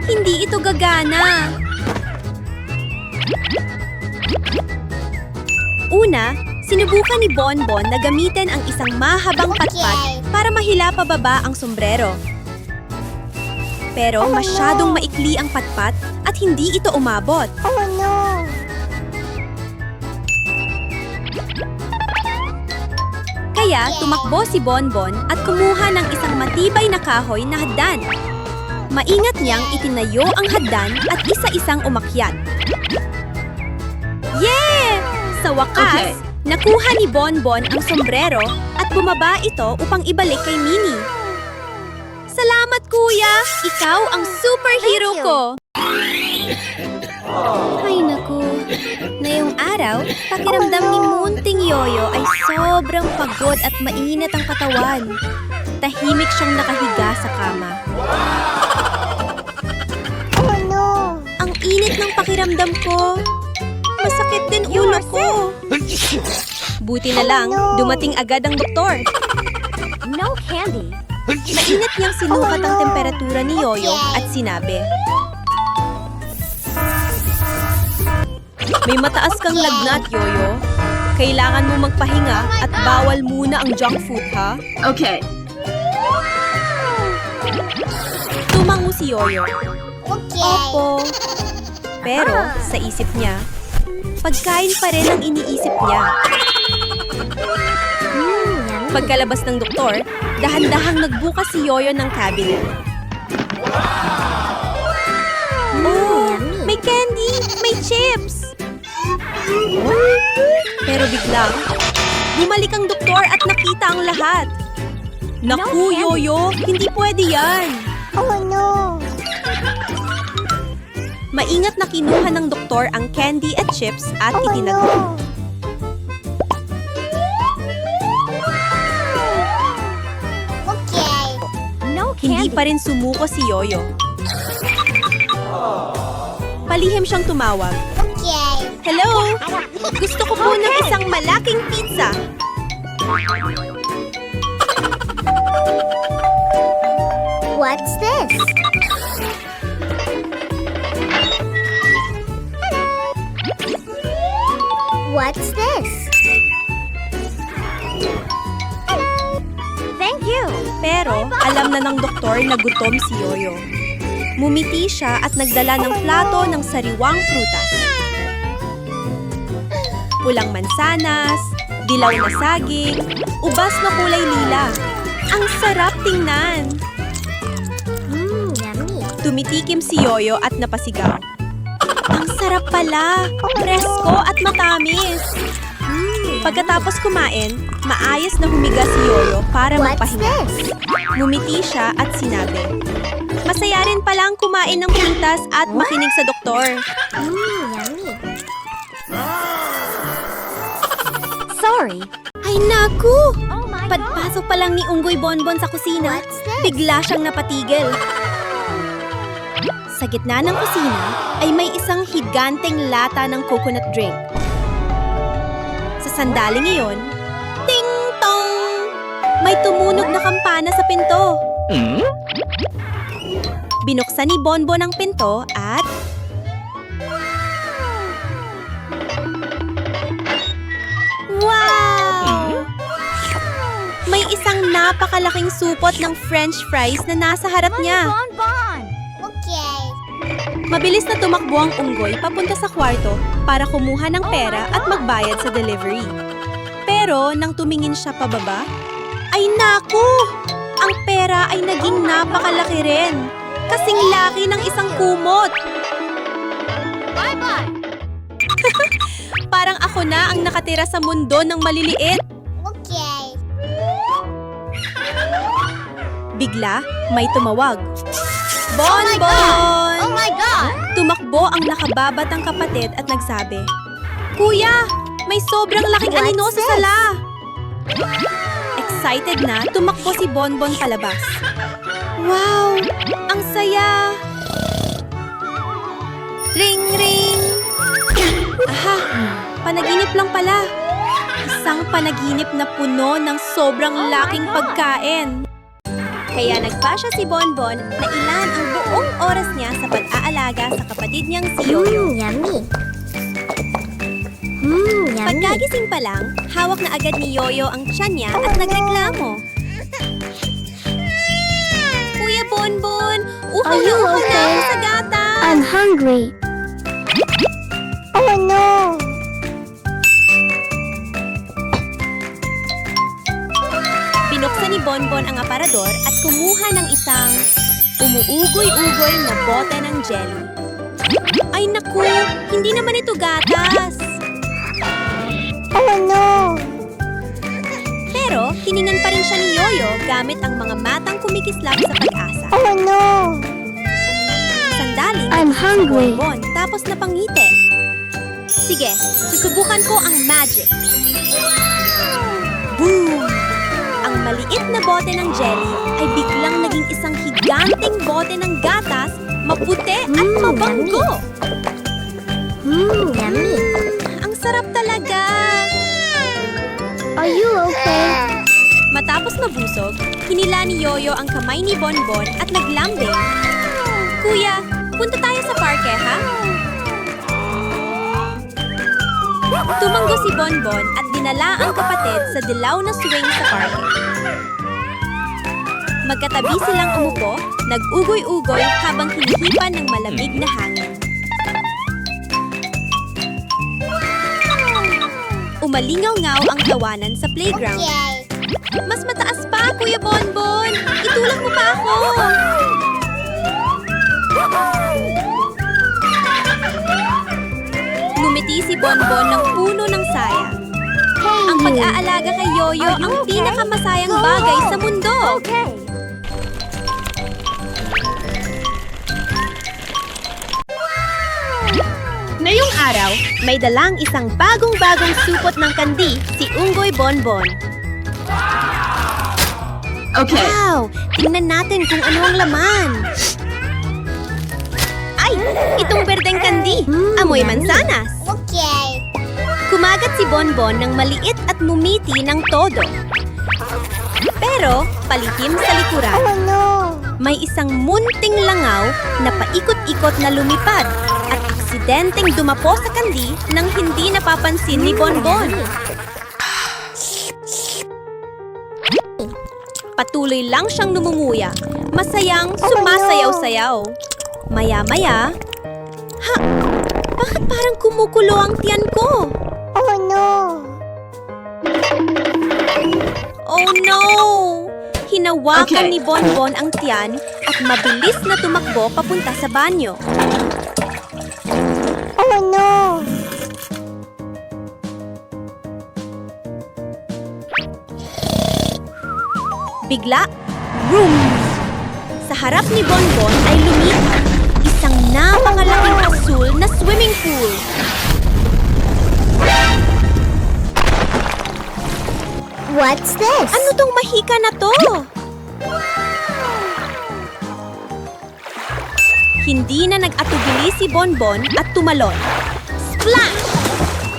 Hindi ito gagana. Una, sinubukan ni Bonbon na gamitin ang isang mahabang patpat para mahila pababa ang sombrero. Pero masyadong maikli ang patpat at hindi ito umabot. Oh no! Kaya tumakbo si Bonbon at kumuha ng isang matibay na kahoy na hagdan. Maingat niyang itinayo ang hagdan at isa-isang umakyat. Yeah! Sa wakas, Okay. nakuha ni Bonbon ang sombrero at bumaba ito upang ibalik kay Minnie. Salamat, Kuya! Ikaw ang superhero Thank you. ko! Ay naku, ngayong araw, pakiramdam ni Munting Yoyo ay sobrang pagod at mainit ang katawan. Tahimik siyang nakahiga sa kama. Oh no! Ang init ng pakiramdam ko. Masakit din ulo ko. Buti na lang, dumating agad ang doktor. No candy. Mainit niyang sinukat ang temperatura ni Yoyo at sinabi, "May mataas kang lagnat, Yoyo. Kailangan mo magpahinga at bawal muna ang junk food, ha?" Okay. Tumango si Yoyo. Okay. Opo. Pero sa isip niya, pagkain pa rin ang iniisip niya. Pagkalabas ng doktor, dahan-dahang nagbukas si Yoyo ng cabinet. Oh, may candy! May chips! Pero biglang, bumalik ang doktor at nakita ang lahat. Naku, Yoyo! Hindi pwede yan! Oh no! Maingat na kinuha ng doktor ang candy at chips at Oh itinago. no! Okay. No Hindi candy. pa rin sumuko si Yoyo. Palihim siyang tumawag. Okay. Hello? Gusto ko po ng isang malaking pizza. What's this? What's this? Thank you. Pero alam na ng doktor na gutom si Yoyo. Mumiti siya at nagdala ng plato ng sariwang prutas. Pulang mansanas, dilaw na saging, ubas na kulay lila. Ang sarap tingnan! Yummy. Tumitikim si Yoyo at napasigaw. Ang sarap pala! Presko at matamis! Pagkatapos kumain, maayos na humiga si Yoyo para What's magpahinga. this? Ngumiti siya at sinabi, "Masaya rin palang kumain ng prutas at makinig sa doktor." Yummy. Sorry. Ay naku! Oh my Pagpasok pa lang ni Unggoy Bonbon sa kusina, What's this? bigla siyang napatigil. Sa gitna ng kusina ay may isang higanteng lata ng coconut drink. Sa sandaling iyon, ting tong! May tumunog na kampana sa pinto. Binuksan ni Bonbon ang pinto at wow! May isang napakalaking supot ng French fries na nasa harap niya. Bonbon. Okay. Mabilis na tumakbo ang unggoy papunta sa kwarto para kumuha ng pera at magbayad sa delivery. Pero nang tumingin siya pababa, ay naku! Ang pera ay naging napakalaki rin. Kasing laki ng isang kumot. Bye-bye. Parang ako na ang nakatira sa mundo ng maliliit. Okay. Bigla, may tumawag. Bonbon! Oh my God. Tumakbo ang nakababatang kapatid at nagsabi, "Kuya, may sobrang laking What's anino sa this? sala!" Excited na, tumakbo si Bonbon palabas. Wow! Ang saya! Ring, ring! Aha! Panaginip lang pala. Isang panaginip na puno ng sobrang laking pagkain. Kaya nagpasya si Bonbon na ilan ang buong oras niya sa pag-aalaga sa kapatid niyang si Yoyo. Yummy. Yummy. Pagkagising pa lang, hawak na agad ni Yoyo ang tiyan niya at nagreklamo. Kuya Bonbon, Are you Uhaw na okay? ako sa gatas! I'm hungry. Oh no! Binuksan ni Bonbon ang aparador at kumuha ng isang umuugoy-ugoy na bote ng jelly. Ay naku! Hindi naman ito gatas! Oh no! Pero hiningan pa rin siya ni Yoyo gamit ang mga matang kumikislap sa pag-asa. Oh no! Sandaling I'm si hungry. Bonbon tapos napangiti. Sige, susubukan ko ang magic. Boom! Ang maliit na bote ng jelly ay biglang naging isang higanting bote ng gatas, maputi at mabanggo. Yummy. Ang sarap talaga! Are you okay? Matapos mabusog, hinila ni Yoyo ang kamay ni Bonbon at naglambing. Kuya, punta tayo sa parke, ha? Tumanggo si Bonbon at dinala ang kapatid sa dilaw na swing sa parke. Magkatabi silang umupo, nag-ugoy-ugoy habang hinihipan ng malamig na hangin. Umalingaw-ngaw ang tawanan sa playground. Mas mataas pa, Kuya Bonbon! Itulak mo pa ako! Ngumiti si Bonbon ng puno ng saya. Ang pag-aalaga kay Yoyo ang pinakamasayang bagay sa mundo. Ngayong araw, may dalang isang bagong-bagong supot ng kandi si Unggoy Bonbon. Okay. Wow! Tingnan natin kung ano ang laman. Ay! Itong berdeng kandi. Amoy mansanas. Okay. Kumagat si Bonbon ng maliit at mumiti ng todo. Pero, palihim sa likuran. Oh no! May isang munting langaw na paikot-ikot na lumipad at aksidenteng dumapo sa kandi nang hindi napapansin ni Bonbon. Patuloy lang siyang numunguya, masayang sumasayaw-sayaw. Maya-maya, ha? Bakit parang kumukulo ang tiyan ko? Oh no! Oh no! Hinawakan Okay. ni Bonbon ang tiyan at mabilis na tumakbo papunta sa banyo. Oh no! Bigla, boom! Sa harap ni Bonbon ay lumipad isang napakalaking asul na swimming pool. What's this? Ano tong mahika na to? Hindi na nag-atubili si Bonbon at tumalon. Splash!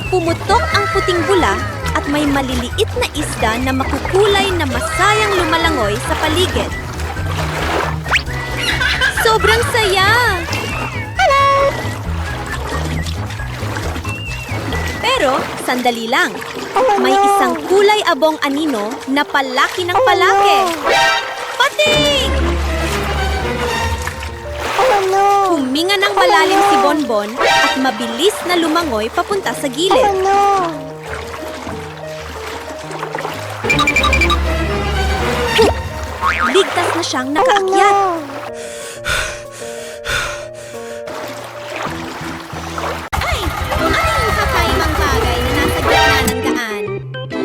Pumutok ang puting bula at may maliliit na isda na makukulay na masayang lumalangoy sa paligid. Sobrang saya! Pero, sandali lang. May isang kulay abong anino na palaki ng palaki. Pating! Oh no! Huminga ng malalim si Bonbon at mabilis na lumangoy papunta sa Oh gilid. no! Ligtas na siyang Oh nakaakyat. no! Ay! Ano yung kakaibang bagay na nasa gitna ng daan?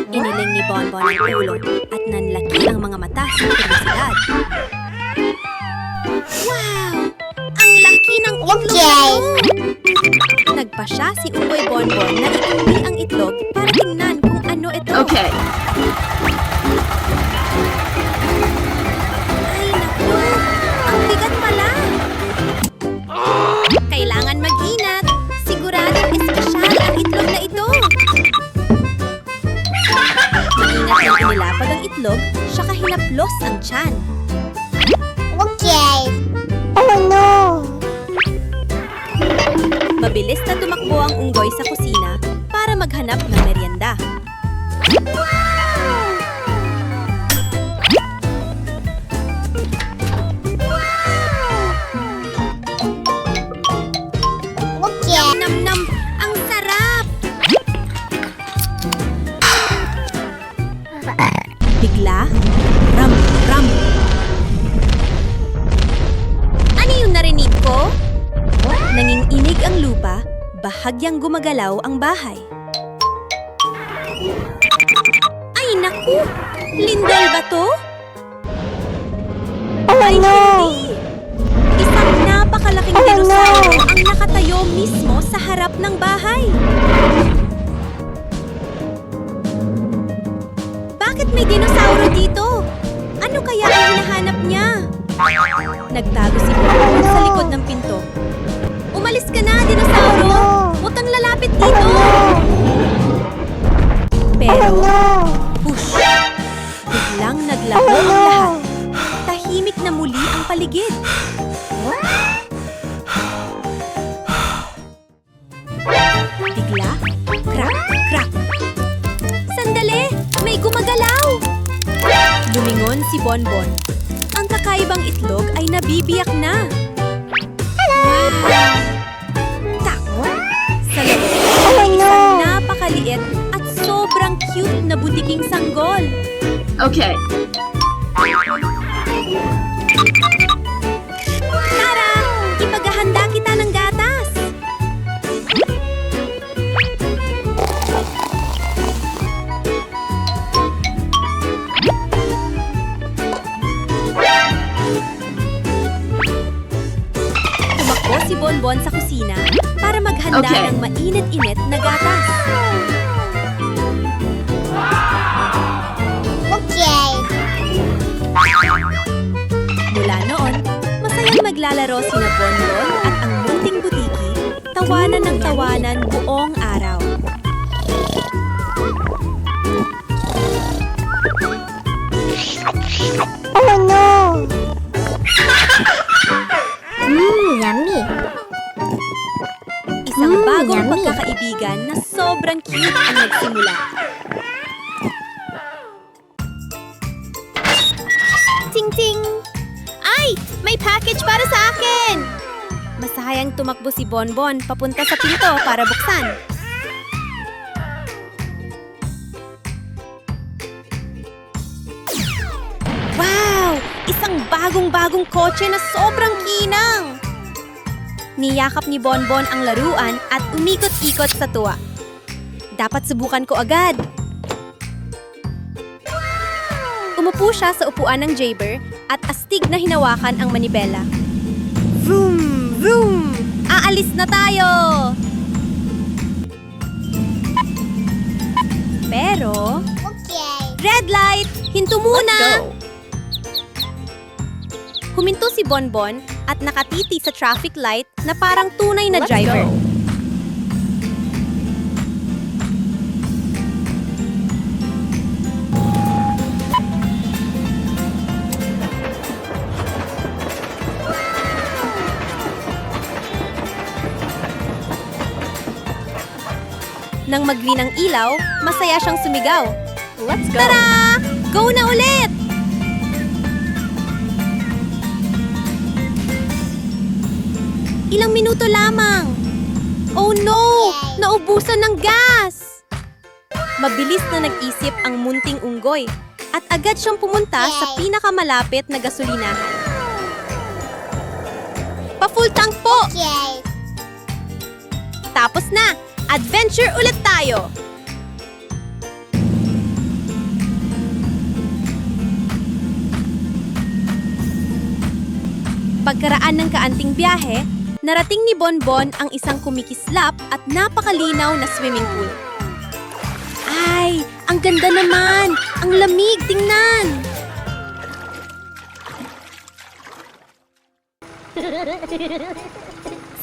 Iniling ni Bonbon ang ulo at nanlaki ang mga mata sa kuriosidad. Wow! Ang laki ng itlog Okay. na to! Nagpasya si Unggoy Bonbon na iuwi ang itlog para tingnan kung ano ito. Okay. Ay, naku! Ang bigat pala! Kailangan mag-inat. Siguradong espesyal ang itlog na ito. Maingat nang inilapag ang itlog, saka hinaplos ang tiyan. Okay. Oh no! Mabilis na tumakbo ang unggoy sa kusina para maghanap ng merienda. bahagyang gumagalaw ang bahay. Ay naku! Lindol ba to? Ay hindi! Isang napakalaking dinosauro ang nakatayo mismo sa harap ng bahay. Bakit may dinosauro dito? Ano kaya ang hinahanap niya? Nagtago si Bonbon sa likod ng pinto. Umalis ka na, dinosauro! Huwag kang lalapit dito! Pero, push! Biglang naglaho ang lahat. Tahimik na muli ang paligid. Bigla, crack, crack. Sandali! May gumagalaw! Lumingon si Bonbon. Ang kakaibang itlog ay nabibiyak na. Wow! Tak! Sa loob ay isang napakaliit at sobrang cute na butiking sanggol. Okay. Tara! Ipaghahanda kita ng gatas! Tumakbo si Bonbon sa kusina para maghanda Okay. ng mainit-init na gatas. Okay. Mula noon, masayang maglalaro sina Bonbon at ang munting butiki, tawanan ng tawanan buong araw. Oh no! Yummy. Isang bagong yummy. pagkakaibigan na sobrang cute ang nagsimula. Ting-ting! Ay! May package para sa akin! Masayang tumakbo si Bonbon papunta sa pinto para buksan. Wow! Isang bagong-bagong kotse na sobrang kinang! Niyakap ni Bonbon ang laruan at umikot-ikot sa tuwa. Dapat subukan ko agad. Umupo siya sa upuan ng Jayber at astig na hinawakan ang manibela. Vroom! Vroom! Aalis na tayo! Pero... Okay. Red light! Hinto muna! Huminto si Bonbon at nakatiti sa traffic light na parang tunay na driver. Nang mag-green ang ilaw, masaya siyang sumigaw. Let's go! Tara! Go na ulit! Ilang minuto lamang. Oh no! Naubusan ng gas! Mabilis na nag-isip ang munting unggoy at agad siyang pumunta sa pinakamalapit na gasolinahan. Pa-full tank po! Okay. Tapos na! Adventure ulit tayo! Pagkaraan ng kaanting biyahe, narating ni Bonbon ang isang kumikislap at napakalinaw na swimming pool. Ay, ang ganda naman! Ang lamig, tingnan!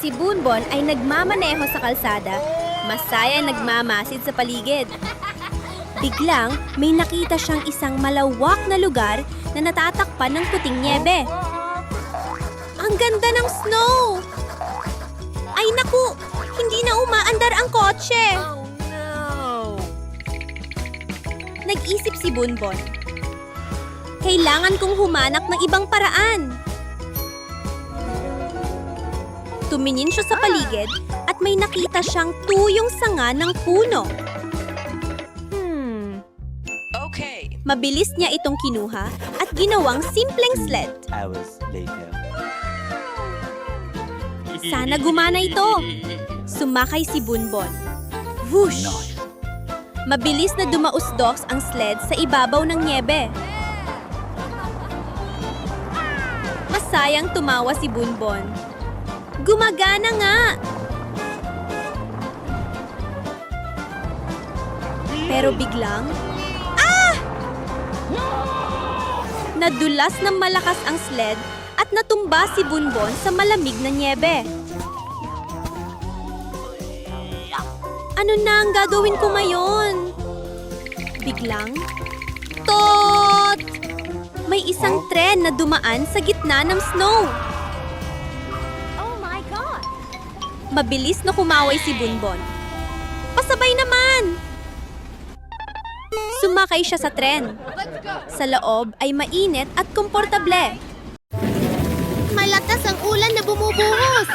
Si Bonbon ay nagmamaneho sa kalsada, masaya nagmamasid sa paligid. Biglang, may nakita siyang isang malawak na lugar na natatakpan ng puting niebe. Ang ganda ng snow! Ay naku! Hindi na umaandar ang kotse! Nag-isip si Bonbon. Kailangan kong humanap ng ibang paraan. Tumingin siya sa paligid at may nakita siyang tuyong sanga ng puno. Okay. Mabilis niya itong kinuha at ginawang simpleng sled. Hours later. Sana gumana ito. Sumakay si Bunbon. Whoosh! Nice. Mabilis na dumausdos ang sled sa ibabaw ng niebe. Masayang tumawa si Bunbon. Gumagana nga! Pero biglang, nadulas ng malakas ang sled at natumba si Bunbon sa malamig na niebe. Ano na ang gagawin ko ngayon? Biglang, tot! May isang tren na dumaan sa gitna ng snow. Oh my God! Mabilis na kumaway si Bunbon. Pasabay naman! Sumakay siya sa tren. Sa loob ay mainit at komportable. Malakas ang ulan na bumubuhos!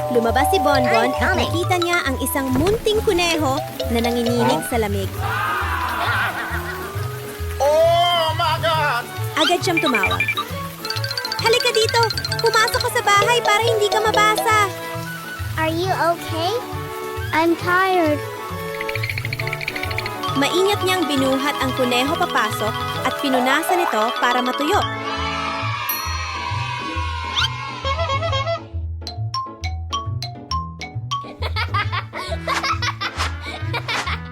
Lumabas si Bonbon at nakita niya ang isang munting kuneho na nanginginig sa lamig. Oh my God! Agad siyang tumawag. Halika dito! Pumasok ka sa bahay para hindi ka mabasa! Are you okay? I'm tired. Maingat niyang binuhat ang kuneho papasok at pinunasan ito para matuyo.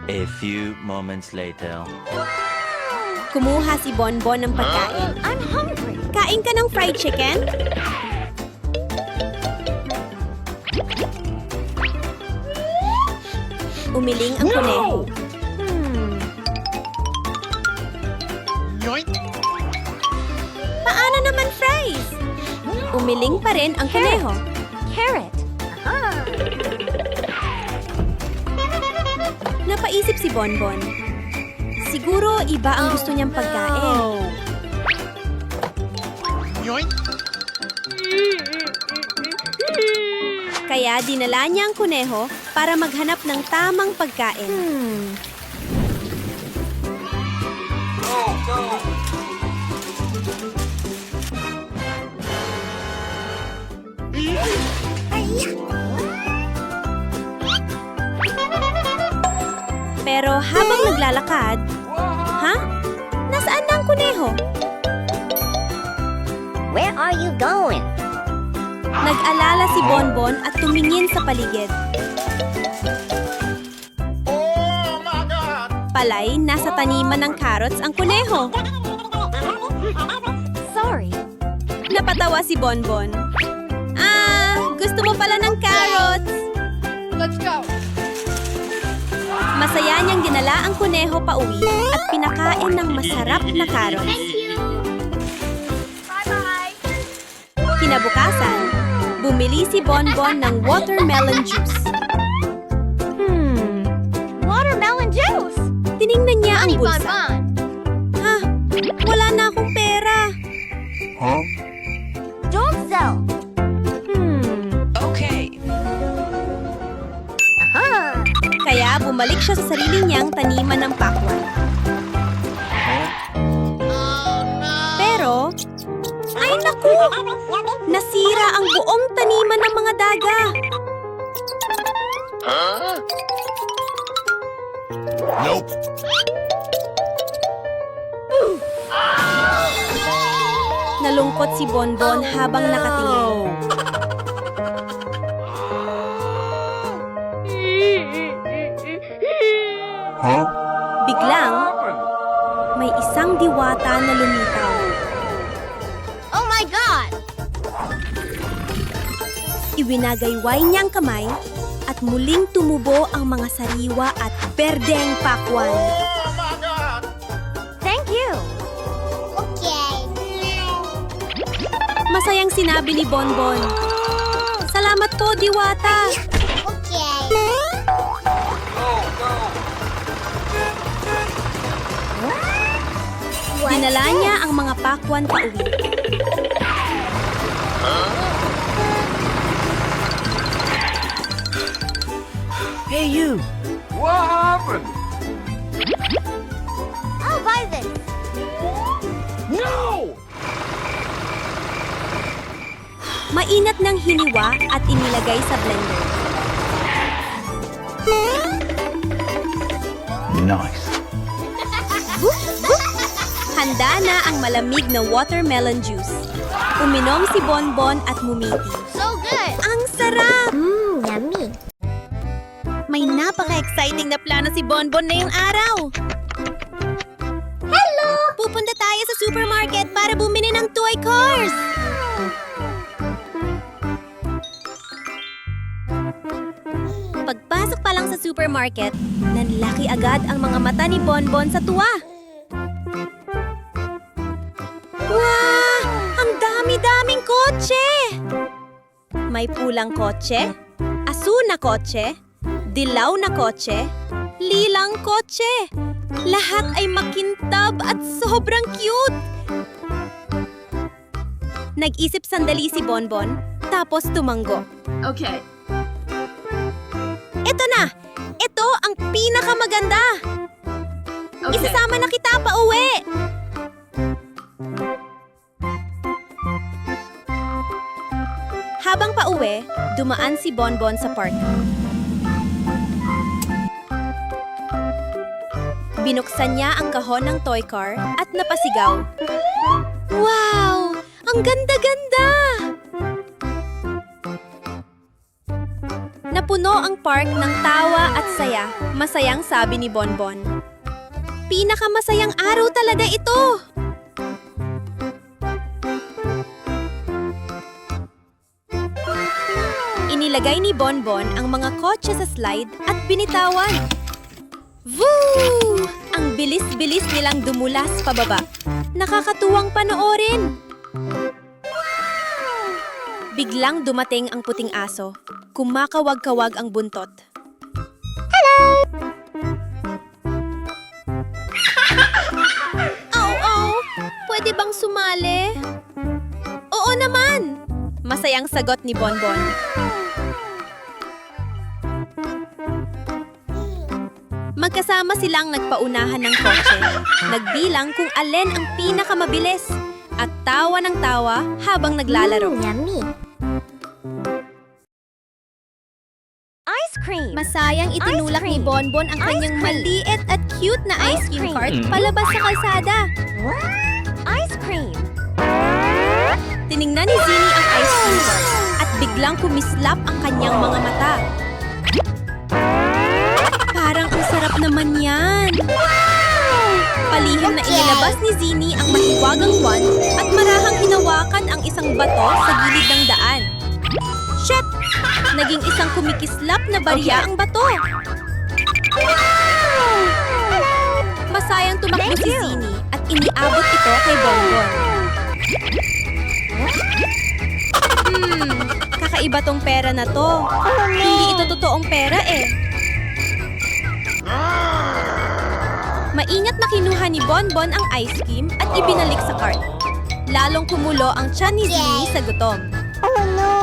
A few moments later. Kumuha si Bonbon ng pagkain. I'm hungry. Kain ka ng fried chicken? Umiling ang kuneho. Yoink! Paano naman fries? Umiling pa rin ang kuneho. Carrot. Napaisip si Bonbon. Siguro iba ang gusto niyang pagkain. Yoink! Kaya dinala niya ang kuneho para maghanap ng tamang pagkain. Pero habang naglalakad, Nasaan na ang kuneho? Where are you going? Nag-alala si Bonbon at tumingin sa paligid. Oh my God! Palay, nasa taniman ng carrots ang kuneho. Sorry. Napatawa si Bonbon. Gusto mo pala ng carrots? Let's go. Masaya niyang dinala ang kuneho pauwi at pinakain ng masarap na carrots. Bye-bye. Kinabukasan, bumili si Bonbon ng watermelon juice. Watermelon juice. Tiningnan niya ang bulsa. Bonbon. Wala na akong pera. Huh? Don't sell. Okay. Kaya bumalik siya sa sarili niyang taniman ng pakwan. Pero, ay naku! Nasira ang buong taniman ng mga daga. Nope. Nalungkot si Bonbon habang nakatingin. Huh? Biglang, may isang diwata na lumitaw. Oh my God! Iwinagayway niyang kamay at muling tumubo ang mga sariwa at berdeng pakwan. Oh my God! Thank you. Okay. Masayang sinabi ni Bonbon. Salamat po, diwata! Okay. Dinala niya ang mga pakwan pauwi. Hey, you! What happened? I'll buy this. No! Mainat ng hiniwa at inilagay sa blender. Nice. Handa na ang malamig na watermelon juice. Uminom si Bonbon at ngumiti. So good! Ang sarap! Yummy! May napaka-exciting na plano si Bonbon ngayong araw. Hello! Pupunta tayo sa supermarket para bumili ng toy cars. Pagpasok pa lang sa supermarket, nanlaki agad ang mga mata ni Bonbon sa tuwa. Wow! Ang dami-daming kotse! May pulang kotse, asul na kotse, dilaw na kotse, lilang kotse. Lahat ay makintab at sobrang cute! Nag-isip sandali si Bonbon, tapos tumanggo. Okay. Ito na! Ito ang pinakamaganda! Okay. Isasama na kita pa uwi! Habang pauwi, dumaan si Bonbon sa park. Binuksan niya ang kahon ng toy car at napasigaw. Wow! Ang ganda-ganda! Napuno ang park ng tawa at saya. Masayang sabi ni Bonbon. Pinakamasayang araw talaga ito! Inilagay ni Bonbon ang mga kotse sa slide at binitawan. Woo! Ang bilis-bilis nilang dumulas pababa. Nakakatuwang panoorin. Biglang dumating ang puting aso. Kumakawag-kawag ang buntot. Au-au! Pwede bang sumali? Oo naman! Masayang sagot ni Bonbon. Magkasama silang nagpaunahan ng kotse. Nagbilang kung alin ang pinakamabilis. At tawa ng tawa habang naglalaro. Yummy! Ice cream. Masayang itinulak Ice ni cream. Bonbon ang Ice kanyang cream. maliit at cute na ice Ice cream cream. cart palabas sa kalsada. Ice cream. Tiningnan ni Zinnie ang ice cream cart at biglang kumislap ang kanyang mga mata. Parang ang sarap naman yan. Palihim na inilabas ni Zinnie ang mahiwagang wand at marahang hinawakan ang isang bato sa gilid ng daan. Shit! Naging isang kumikislap na barya ang bato. Masayang tumakbo si Zinnie at iniabot ito kay Bonbon. Kakaiba tong pera na to. Hindi ito totoong pera eh. Maingat na kinuha ni Bonbon ang ice cream at ibinalik sa cart. Lalong kumulo ang tiyan ni Zinnie sa gutom. Oh no!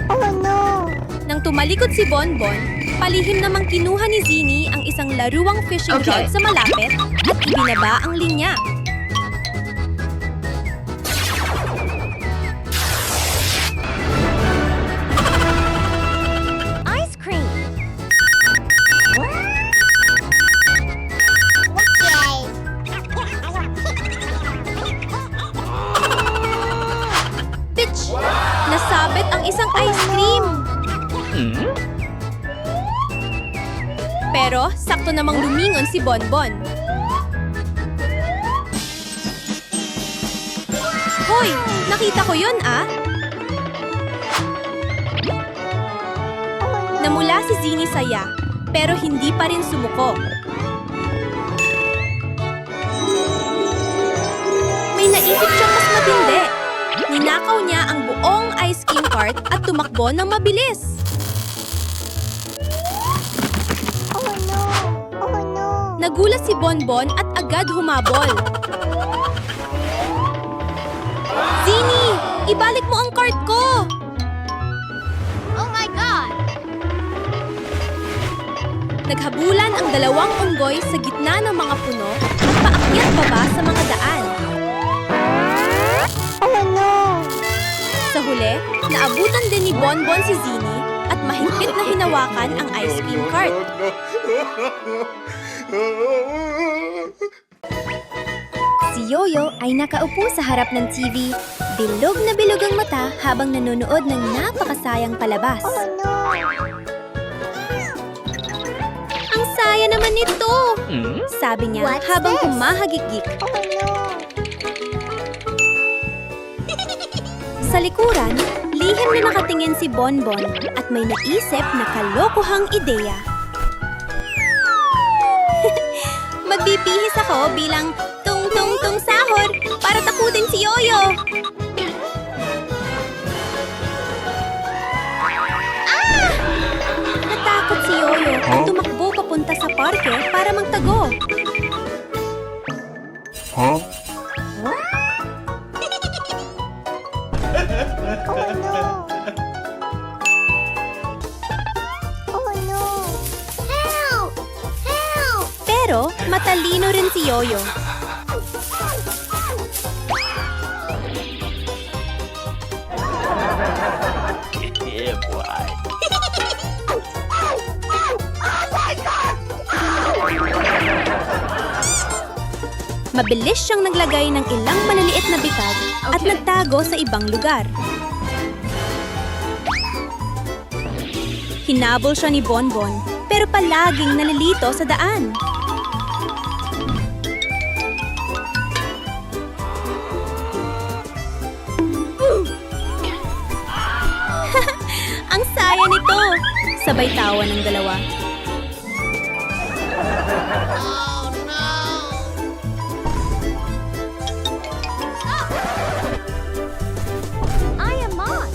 Oh no! Nang tumalikod si Bonbon, palihim namang kinuha ni Zinnie ang isang laruang fishing Okay. rod sa malapit at ibinaba ang linya. Ice cream. Bitch! Nasabit ang isang ice cream! Pero sakto namang lumingon si Bonbon. Hoy! Nakita ko yun ah! Namula si Zinnie saya, pero hindi pa rin sumuko. May naisip siyang mas matindi. Ninakaw niya ang buong ice cream cart at tumakbo ng mabilis. Oh no! Oh no! Nagulat si Bonbon at agad humabol. Zinnie! Ibalik mo ang cart ko! Oh my God! Naghabulan ang dalawang unggoy sa gitna ng mga puno at paakyat baba sa mga daan. Oh no! Sa huli, naabutan din ni Bonbon si Zini at mahigpit na hinawakan ang ice cream cart. Si Yoyo ay nakaupo sa harap ng TV. Bilog na bilog ang mata habang nanonood ng napakasayang palabas. Oh no! Ang saya naman nito! Sabi niya What's habang this? humahagik-gik. Oh no! Sa likuran, lihim na nakatingin si Bonbon at may naisip na kalokohang ideya. Magbibihis ako bilang tung-tung-tung sahod para takutin si Yoyo. Ah! Natakot si Yoyo at tumakbo papunta sa parke para magtago. Huh? Oh no! Oh no! Help! Help! Pero matalino rin si Yoyo. Yeah, boy. Mabilis siyang naglagay ng ilang maliliit na bitag at Okay. nagtago sa ibang lugar. Hinabol siya ni Bonbon, pero palaging nalilito sa daan. Ang saya nito! Sabay tawa ng dalawa. I am on!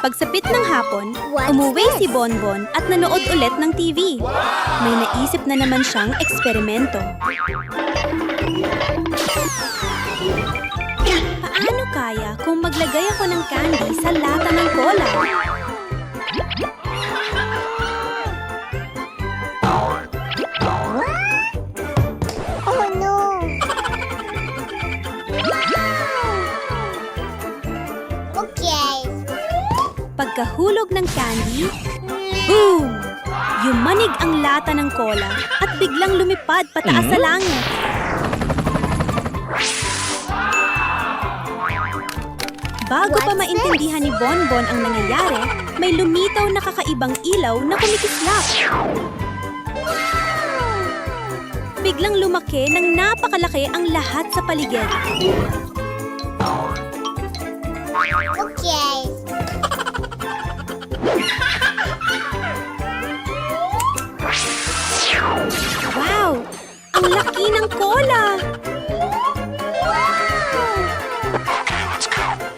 Pagsapit ng hapon, What's umuwi this? si Bonbon at nanood ulit ng TV. May naisip na naman siyang eksperimento. Paano kaya kung maglagay ako ng candy sa lata ng cola? Oh no! Okay. Pagkahulog ng candy, boom! Yumanig ang lata ng cola at biglang lumipad pataas sa langit. Bago pa What's maintindihan ni Bonbon ang nangyayari, may lumitaw na kakaibang ilaw na kumikislap. Biglang lumaki ng napakalaki ang lahat sa paligid. Okay. Wow! Ang laki ng cola!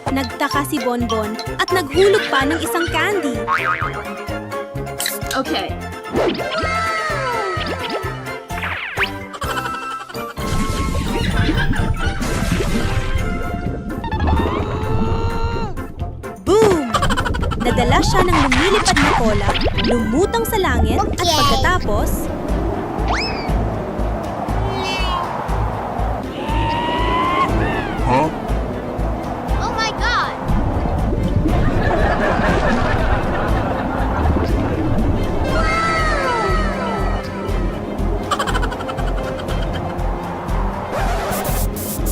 Nagtaka si Bonbon at naghulog pa ng isang candy. Okay. Boom! Nadala siya ng lumilipad na cola, lumutang sa langit at Okay. pagkatapos, Huh? Oh my god!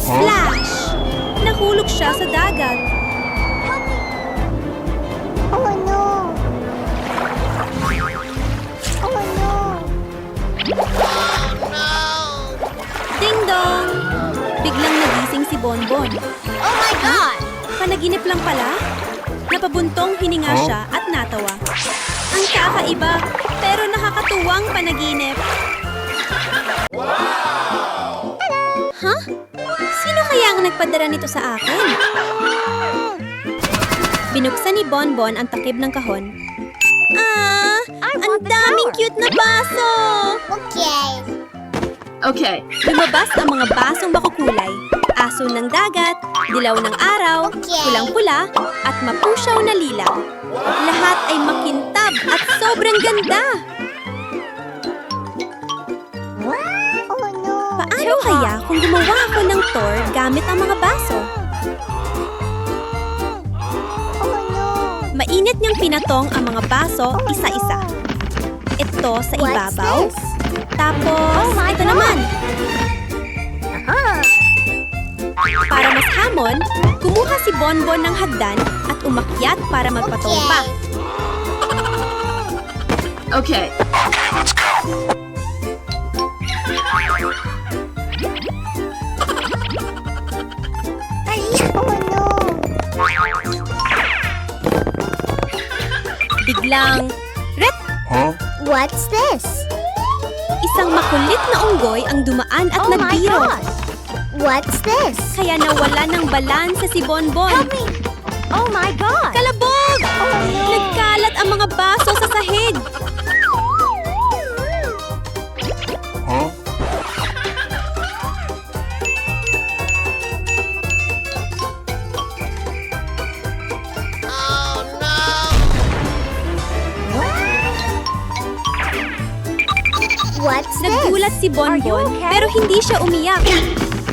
flash! Nahulog siya sa dagat. Oh no! Oh no! Ding dong! Biglang nagising si Bonbon. Oh my god! Panaginip lang pala? Napabuntong hininga siya at natawa. Ang kakaiba, pero nakakatuwang panaginip. Huh? Sino kaya ang nagpadala nito sa akin? Binuksan ni Bonbon ang takip ng kahon. Ah! Ang daming cute na baso! Okay. Okay. Lumabas ang mga basong makukulay, aso aso ng dagat, dilaw ng araw, pulang-pula, at mapusyaw na lilaw. Lahat ay makintab at sobrang ganda! Paano kaya kung gumawa ako ng tour gamit ang mga baso? Mainit niyang pinatong ang mga baso isa-isa. Ito sa ibabaw. Tapos, ito naman. Para mas hamon, kumuha si Bonbon ng hagdan at umakyat para magpatong pa. Okay. Let's go. Biglang, ret! Huh? What's this? Isang makulit na unggoy ang dumaan at nagbiro. What's this? Kaya nawala ng balansa si Bonbon. Oh my God! Kalabog! Nagkalat ang mga baso sa sahig. Huh? What's this? Nagulat si Bonbon pero hindi siya umiyak.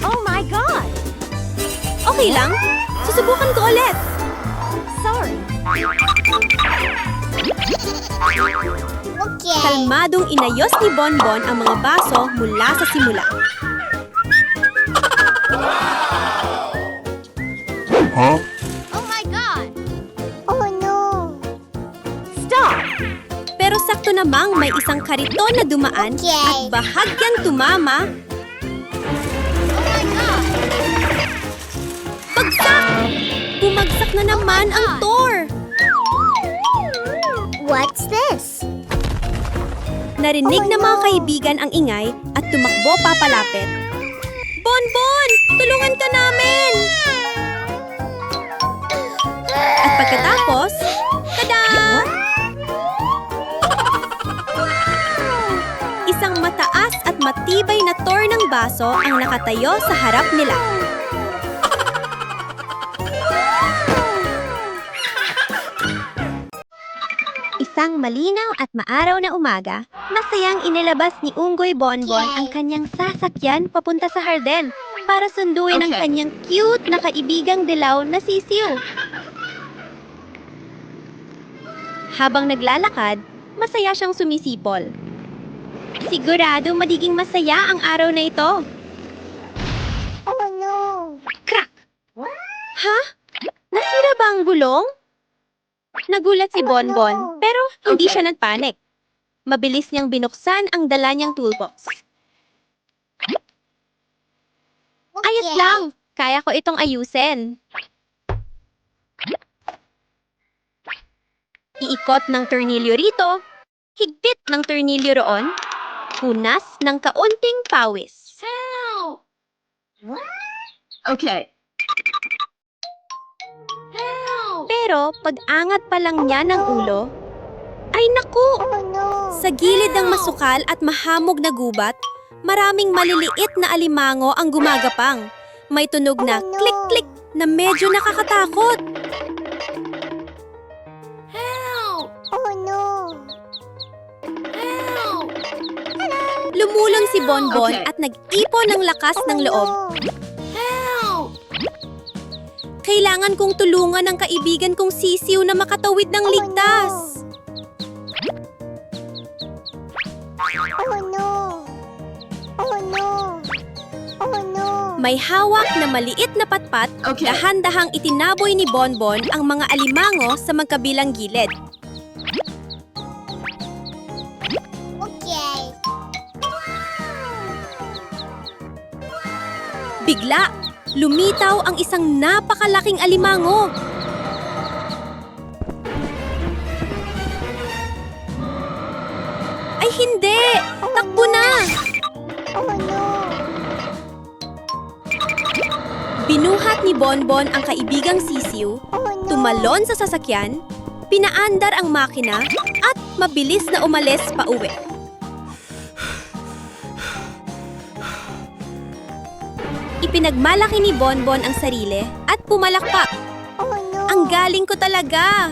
Oh my God! Okay lang, susubukan ko ulit. Sorry. Okay. Kalmadong inayos ni Bonbon ang mga baso mula sa simula. Huh? Oh my God! Oh no! Stop! Pero sakto namang may isang kariton na dumaan at bahagyang tumama. Oh my God! Bagsak! Bumagsak na naman ang tour. What's this? Narinig ng mga kaibigan ang ingay at tumakbo papalapit. Bonbon! Tulungan ka namin! At pagkatapos, tada! Isang mataas at matibay na tour ng baso ang nakatayo sa harap nila. Isang malinaw at maaraw na umaga, masayang inilabas ni Unggoy Bonbon ang kanyang sasakyan papunta sa harden para sunduin ang Okay. kanyang cute na kaibigang dilaw na sisiw. Habang naglalakad, masaya siyang sumisipol. Sigurado magiging masaya ang araw na ito. Oh no! Crack! Ha? Nasira ba ang gulong? Nagulat si Bonbon, pero hindi Okay. siya nagpanik. Mabilis niyang binuksan ang dala niyang toolbox. Ayos lang! Kaya ko itong ayusin. Iikot ng tornilyo rito, higpit ng tornilyo roon, punas ng kaunting pawis. Help! Okay. Help! Pero pag-angat pa lang niya ng ulo, ay naku! Oh no! Sa gilid ng masukal at mahamog na gubat, maraming maliliit na alimango ang gumagapang. May tunog na klik-klik na medyo nakakatakot. Help! Oh no! Help! Lumulong si Bonbon Okay. at nag-ipon ng lakas ng loob. Help! Kailangan kong tulungan ang kaibigan kong sisiw na makatawid ng ligtas. Oh no! Oh no! Oh no! May hawak na maliit na patpat, Okay. dahan-dahang itinaboy ni Bonbon ang mga alimango sa magkabilang gilid. Okay. Bigla, lumitaw ang isang napakalaking alimango. Ay hindi! Takbo na! Oh no! Binuhat ni Bonbon ang kaibigang sisiw, tumalon sa sasakyan, pinaandar ang makina, at mabilis na umalis pa uwi. Ipinagmalaki ni Bonbon ang sarili at pumalakpak. Ang galing ko talaga!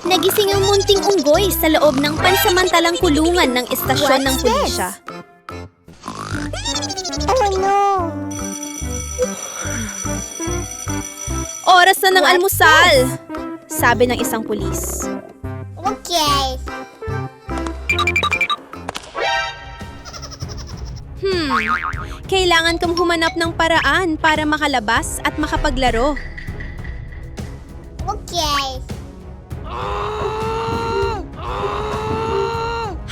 Nagising ang munting unggoy sa loob ng pansamantalang kulungan ng istasyon ng pulisya. Oras na ng almusal! Sabi ng isang pulis. Okay. Kailangan kong humanap ng paraan para makalabas at makapaglaro. Okay.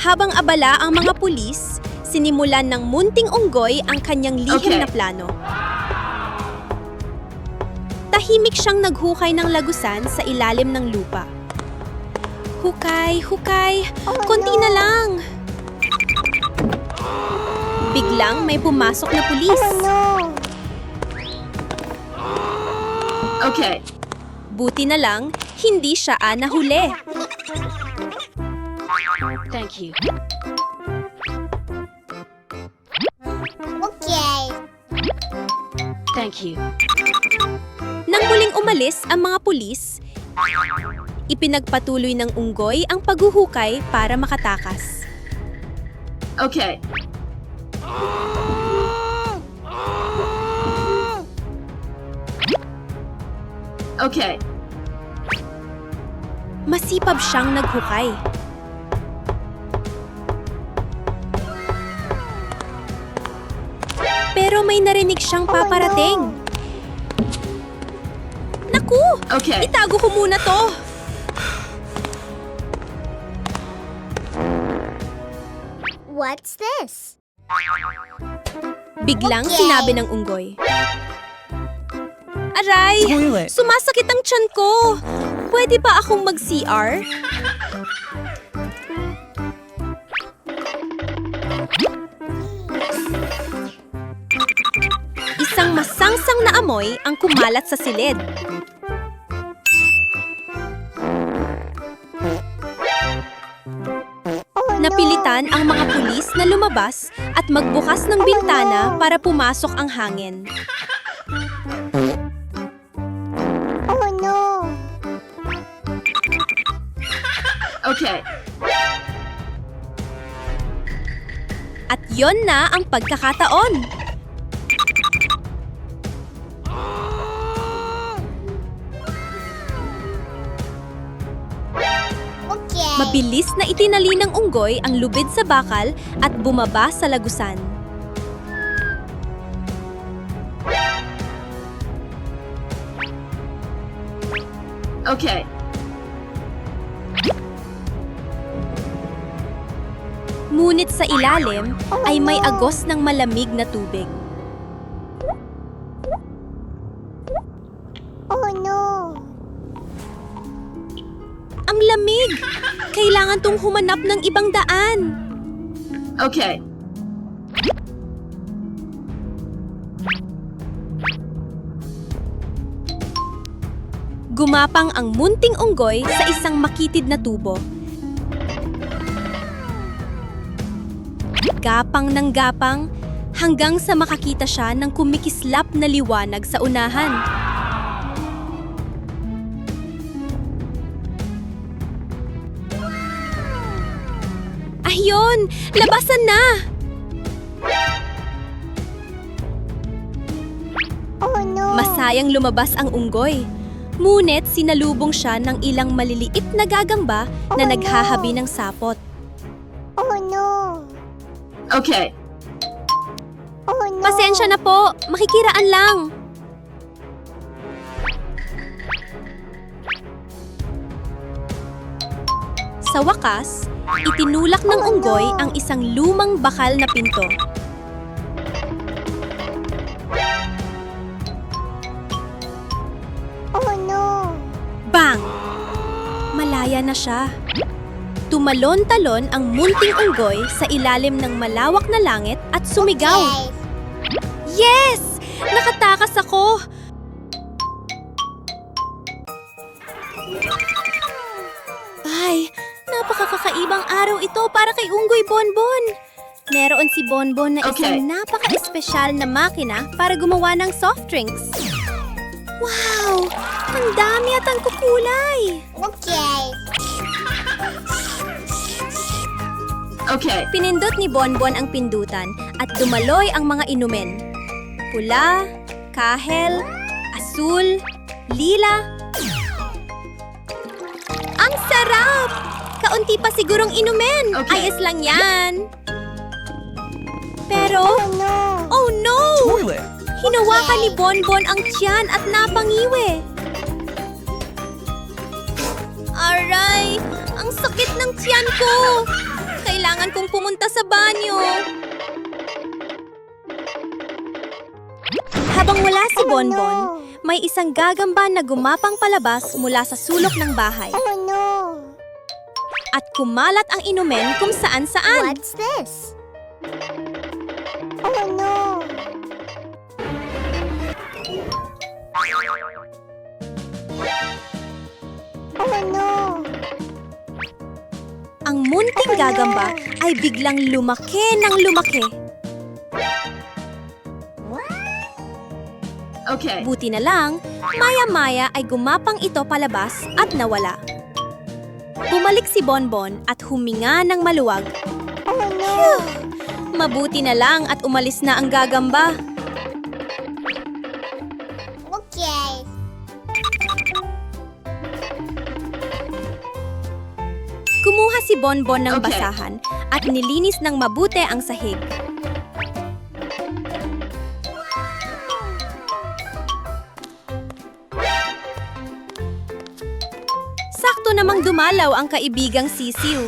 Habang abala ang mga pulis, sinimulan ng munting unggoy ang kanyang lihim na plano. Tahimik siyang naghukay ng lagusan sa ilalim ng lupa. Hukay, hukay, konti na lang. Biglang may pumasok na pulis. Okay. Buti na lang, hindi siya nahuli. Thank you. Okay. Thank you. Nang muling umalis ang mga pulis, ipinagpatuloy ng unggoy ang paghuhukay para makatakas. Okay. Okay. Masipag siyang naghukay. Pero may narinig siyang paparating. Naku! Okay. Itago ko muna to! What's this? Biglang Okay. sinabi ng unggoy. Aray! Sumasakit ang tiyan ko! Pwede ba akong mag-CR? Isang masangsang na amoy ang kumalat sa silid. Napilitan ang mga pulis na lumabas at magbukas ng bintana para pumasok ang hangin. Oh no! Okay. At yon na ang pagkakataon. Okay. Mabilis na itinali ng unggoy ang lubid sa bakal at bumaba sa lagusan. Okay. Ngunit sa ilalim ay may agos ng malamig na tubig. Oh no! Ang lamig! Kailangan tong humanap ng ibang daan. Okay. Gumapang ang munting unggoy sa isang makitid na tubo. Gapang ng gapang hanggang sa makakita siya ng kumikislap na liwanag sa unahan. Ayun! Labasan na! Oh no! Masayang lumabas ang unggoy. Ngunit sinalubong siya ng ilang maliliit na gagamba na naghahabi ng sapot. Oh no! Okay. Oh no! Pasensya na po, makikiraan lang. Sa wakas, itinulak ng unggoy ang isang lumang bakal na pinto. Oh no! Bang! Malaya na siya. Tumalon-talon ang munting unggoy sa ilalim ng malawak na langit at sumigaw. Okay. Yes! Nakatakas ako! Ay, Napakakakaibang araw ito para kay Unggoy Bonbon. Meron si Bonbon na Okay. isang napaka-espesyal na makina para gumawa ng soft drinks. Wow! Ang dami at ang kukulay! Okay. Pinindot ni Bonbon ang pindutan at dumaloy ang mga inumin. Pula, kahel, asul, lila. Ang sarap! Kaunti pa sigurong inumin. Okay. Ayos lang yan. Pero, oh no! Hinawakan ni Bonbon ang tiyan at napangiwi. Aray! Ang sakit ng tiyan ko! Kailangan kong pumunta sa banyo. Habang wala si Bonbon, may isang gagamba na gumapang palabas mula sa sulok ng bahay. At kumalat ang inumin kung saan-saan. What's this? Ang munting gagamba ay biglang lumaki ng lumaki. Okay. Buti na lang, maya-maya ay gumapang ito palabas at nawala. Bumalik si Bonbon at huminga ng maluwag. Phew! Mabuti na lang at umalis na ang gagamba. Kumuha si Bonbon ng Okay. basahan at nilinis ng mabuti ang sahig. Sakto namang dumalaw ang kaibigang sisiw.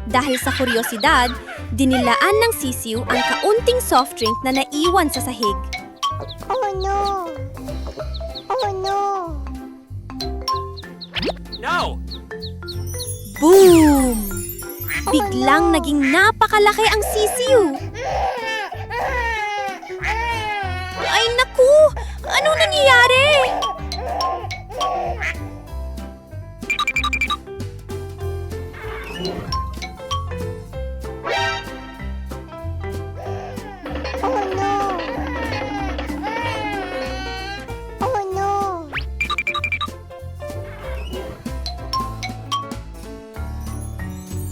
Dahil sa kuryosidad, dinilaan ng sisiw ang kaunting soft drink na naiwan sa sahig. No! Boom! Biglang naging napakalaki ang sisiw. Ay naku! Anong nangyayari?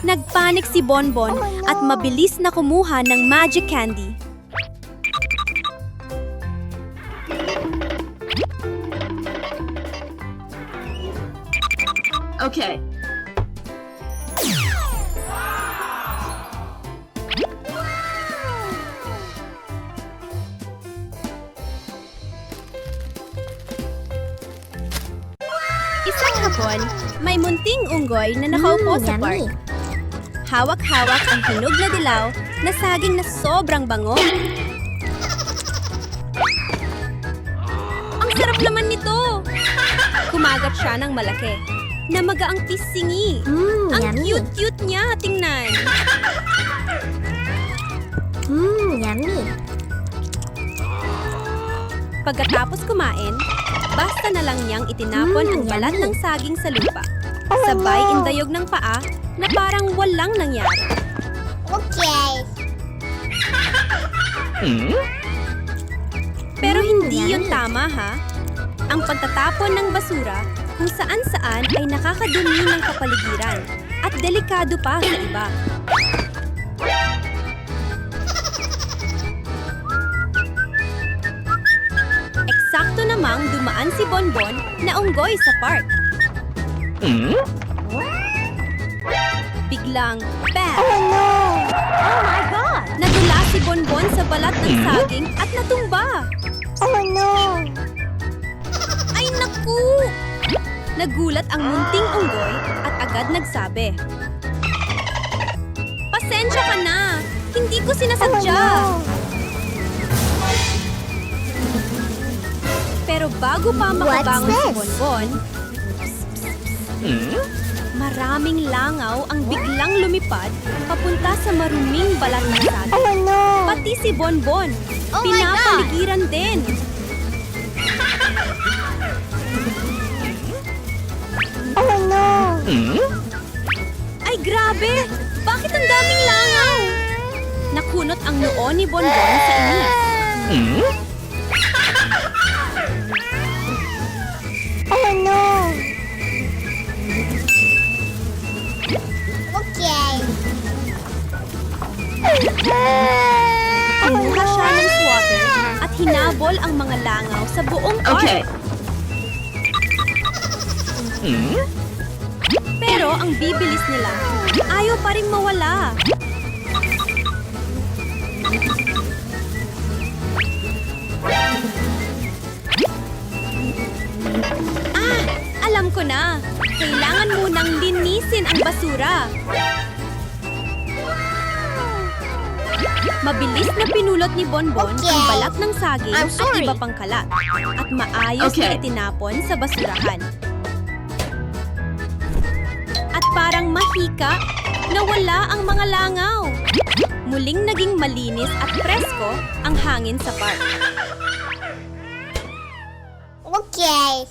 Nagpanik si Bonbon at mabilis na kumuha ng magic candy. Okay. Isang hapon, may munting unggoy na nakaupo sa park. Hawak-hawak ang hinog na dilaw na saging na sobrang bango. Ang sarap naman nito! Kumagat siya ng malaki. Namaga ang pisingi. Ang cute-cute niya, tingnan. Yummy. Pagkatapos kumain, basta na lang niyang itinapon ang balat ng saging sa lupa. Sabay indayog ng paa na parang walang nangyari. Pero hindi yun tama, ha? Ang pagtatapon ng basura kung saan-saan ay nakakadumi ng kapaligiran at delikado pa sa iba. Eksakto namang dumaan si Bonbon na unggoy sa park. Biglang, bam! Oh my God! Nadula si Bonbon sa balat ng saging at natumba. Ay naku! Nagulat ang munting unggoy at agad nagsabi, "Pasensya ka na! Hindi ko sinasadya!" Pero bago pa makabangon si Bonbon, maraming langaw ang biglang lumipad papunta sa maruming balat ng saging. Pati si Bonbon, pinapaligiran din. Ay, grabe! Bakit ang daming langaw? Nakunot ang noo ni Bonbon sa inis. Kumuha siya ng swatter at hinabol ang mga langaw sa buong park. Okay. Pero ang bibilis nila, ayaw pa rin mawala. Ah! Alam ko na! Kailangan munang linisin ang basura. Mabilis na pinulot ni Bonbon ang balat ng saging at iba pang kalat at maayos na Okay. itinapon sa basurahan. At parang mahika, nawala ang mga langaw. Muling naging malinis at presko ang hangin sa park. Okay.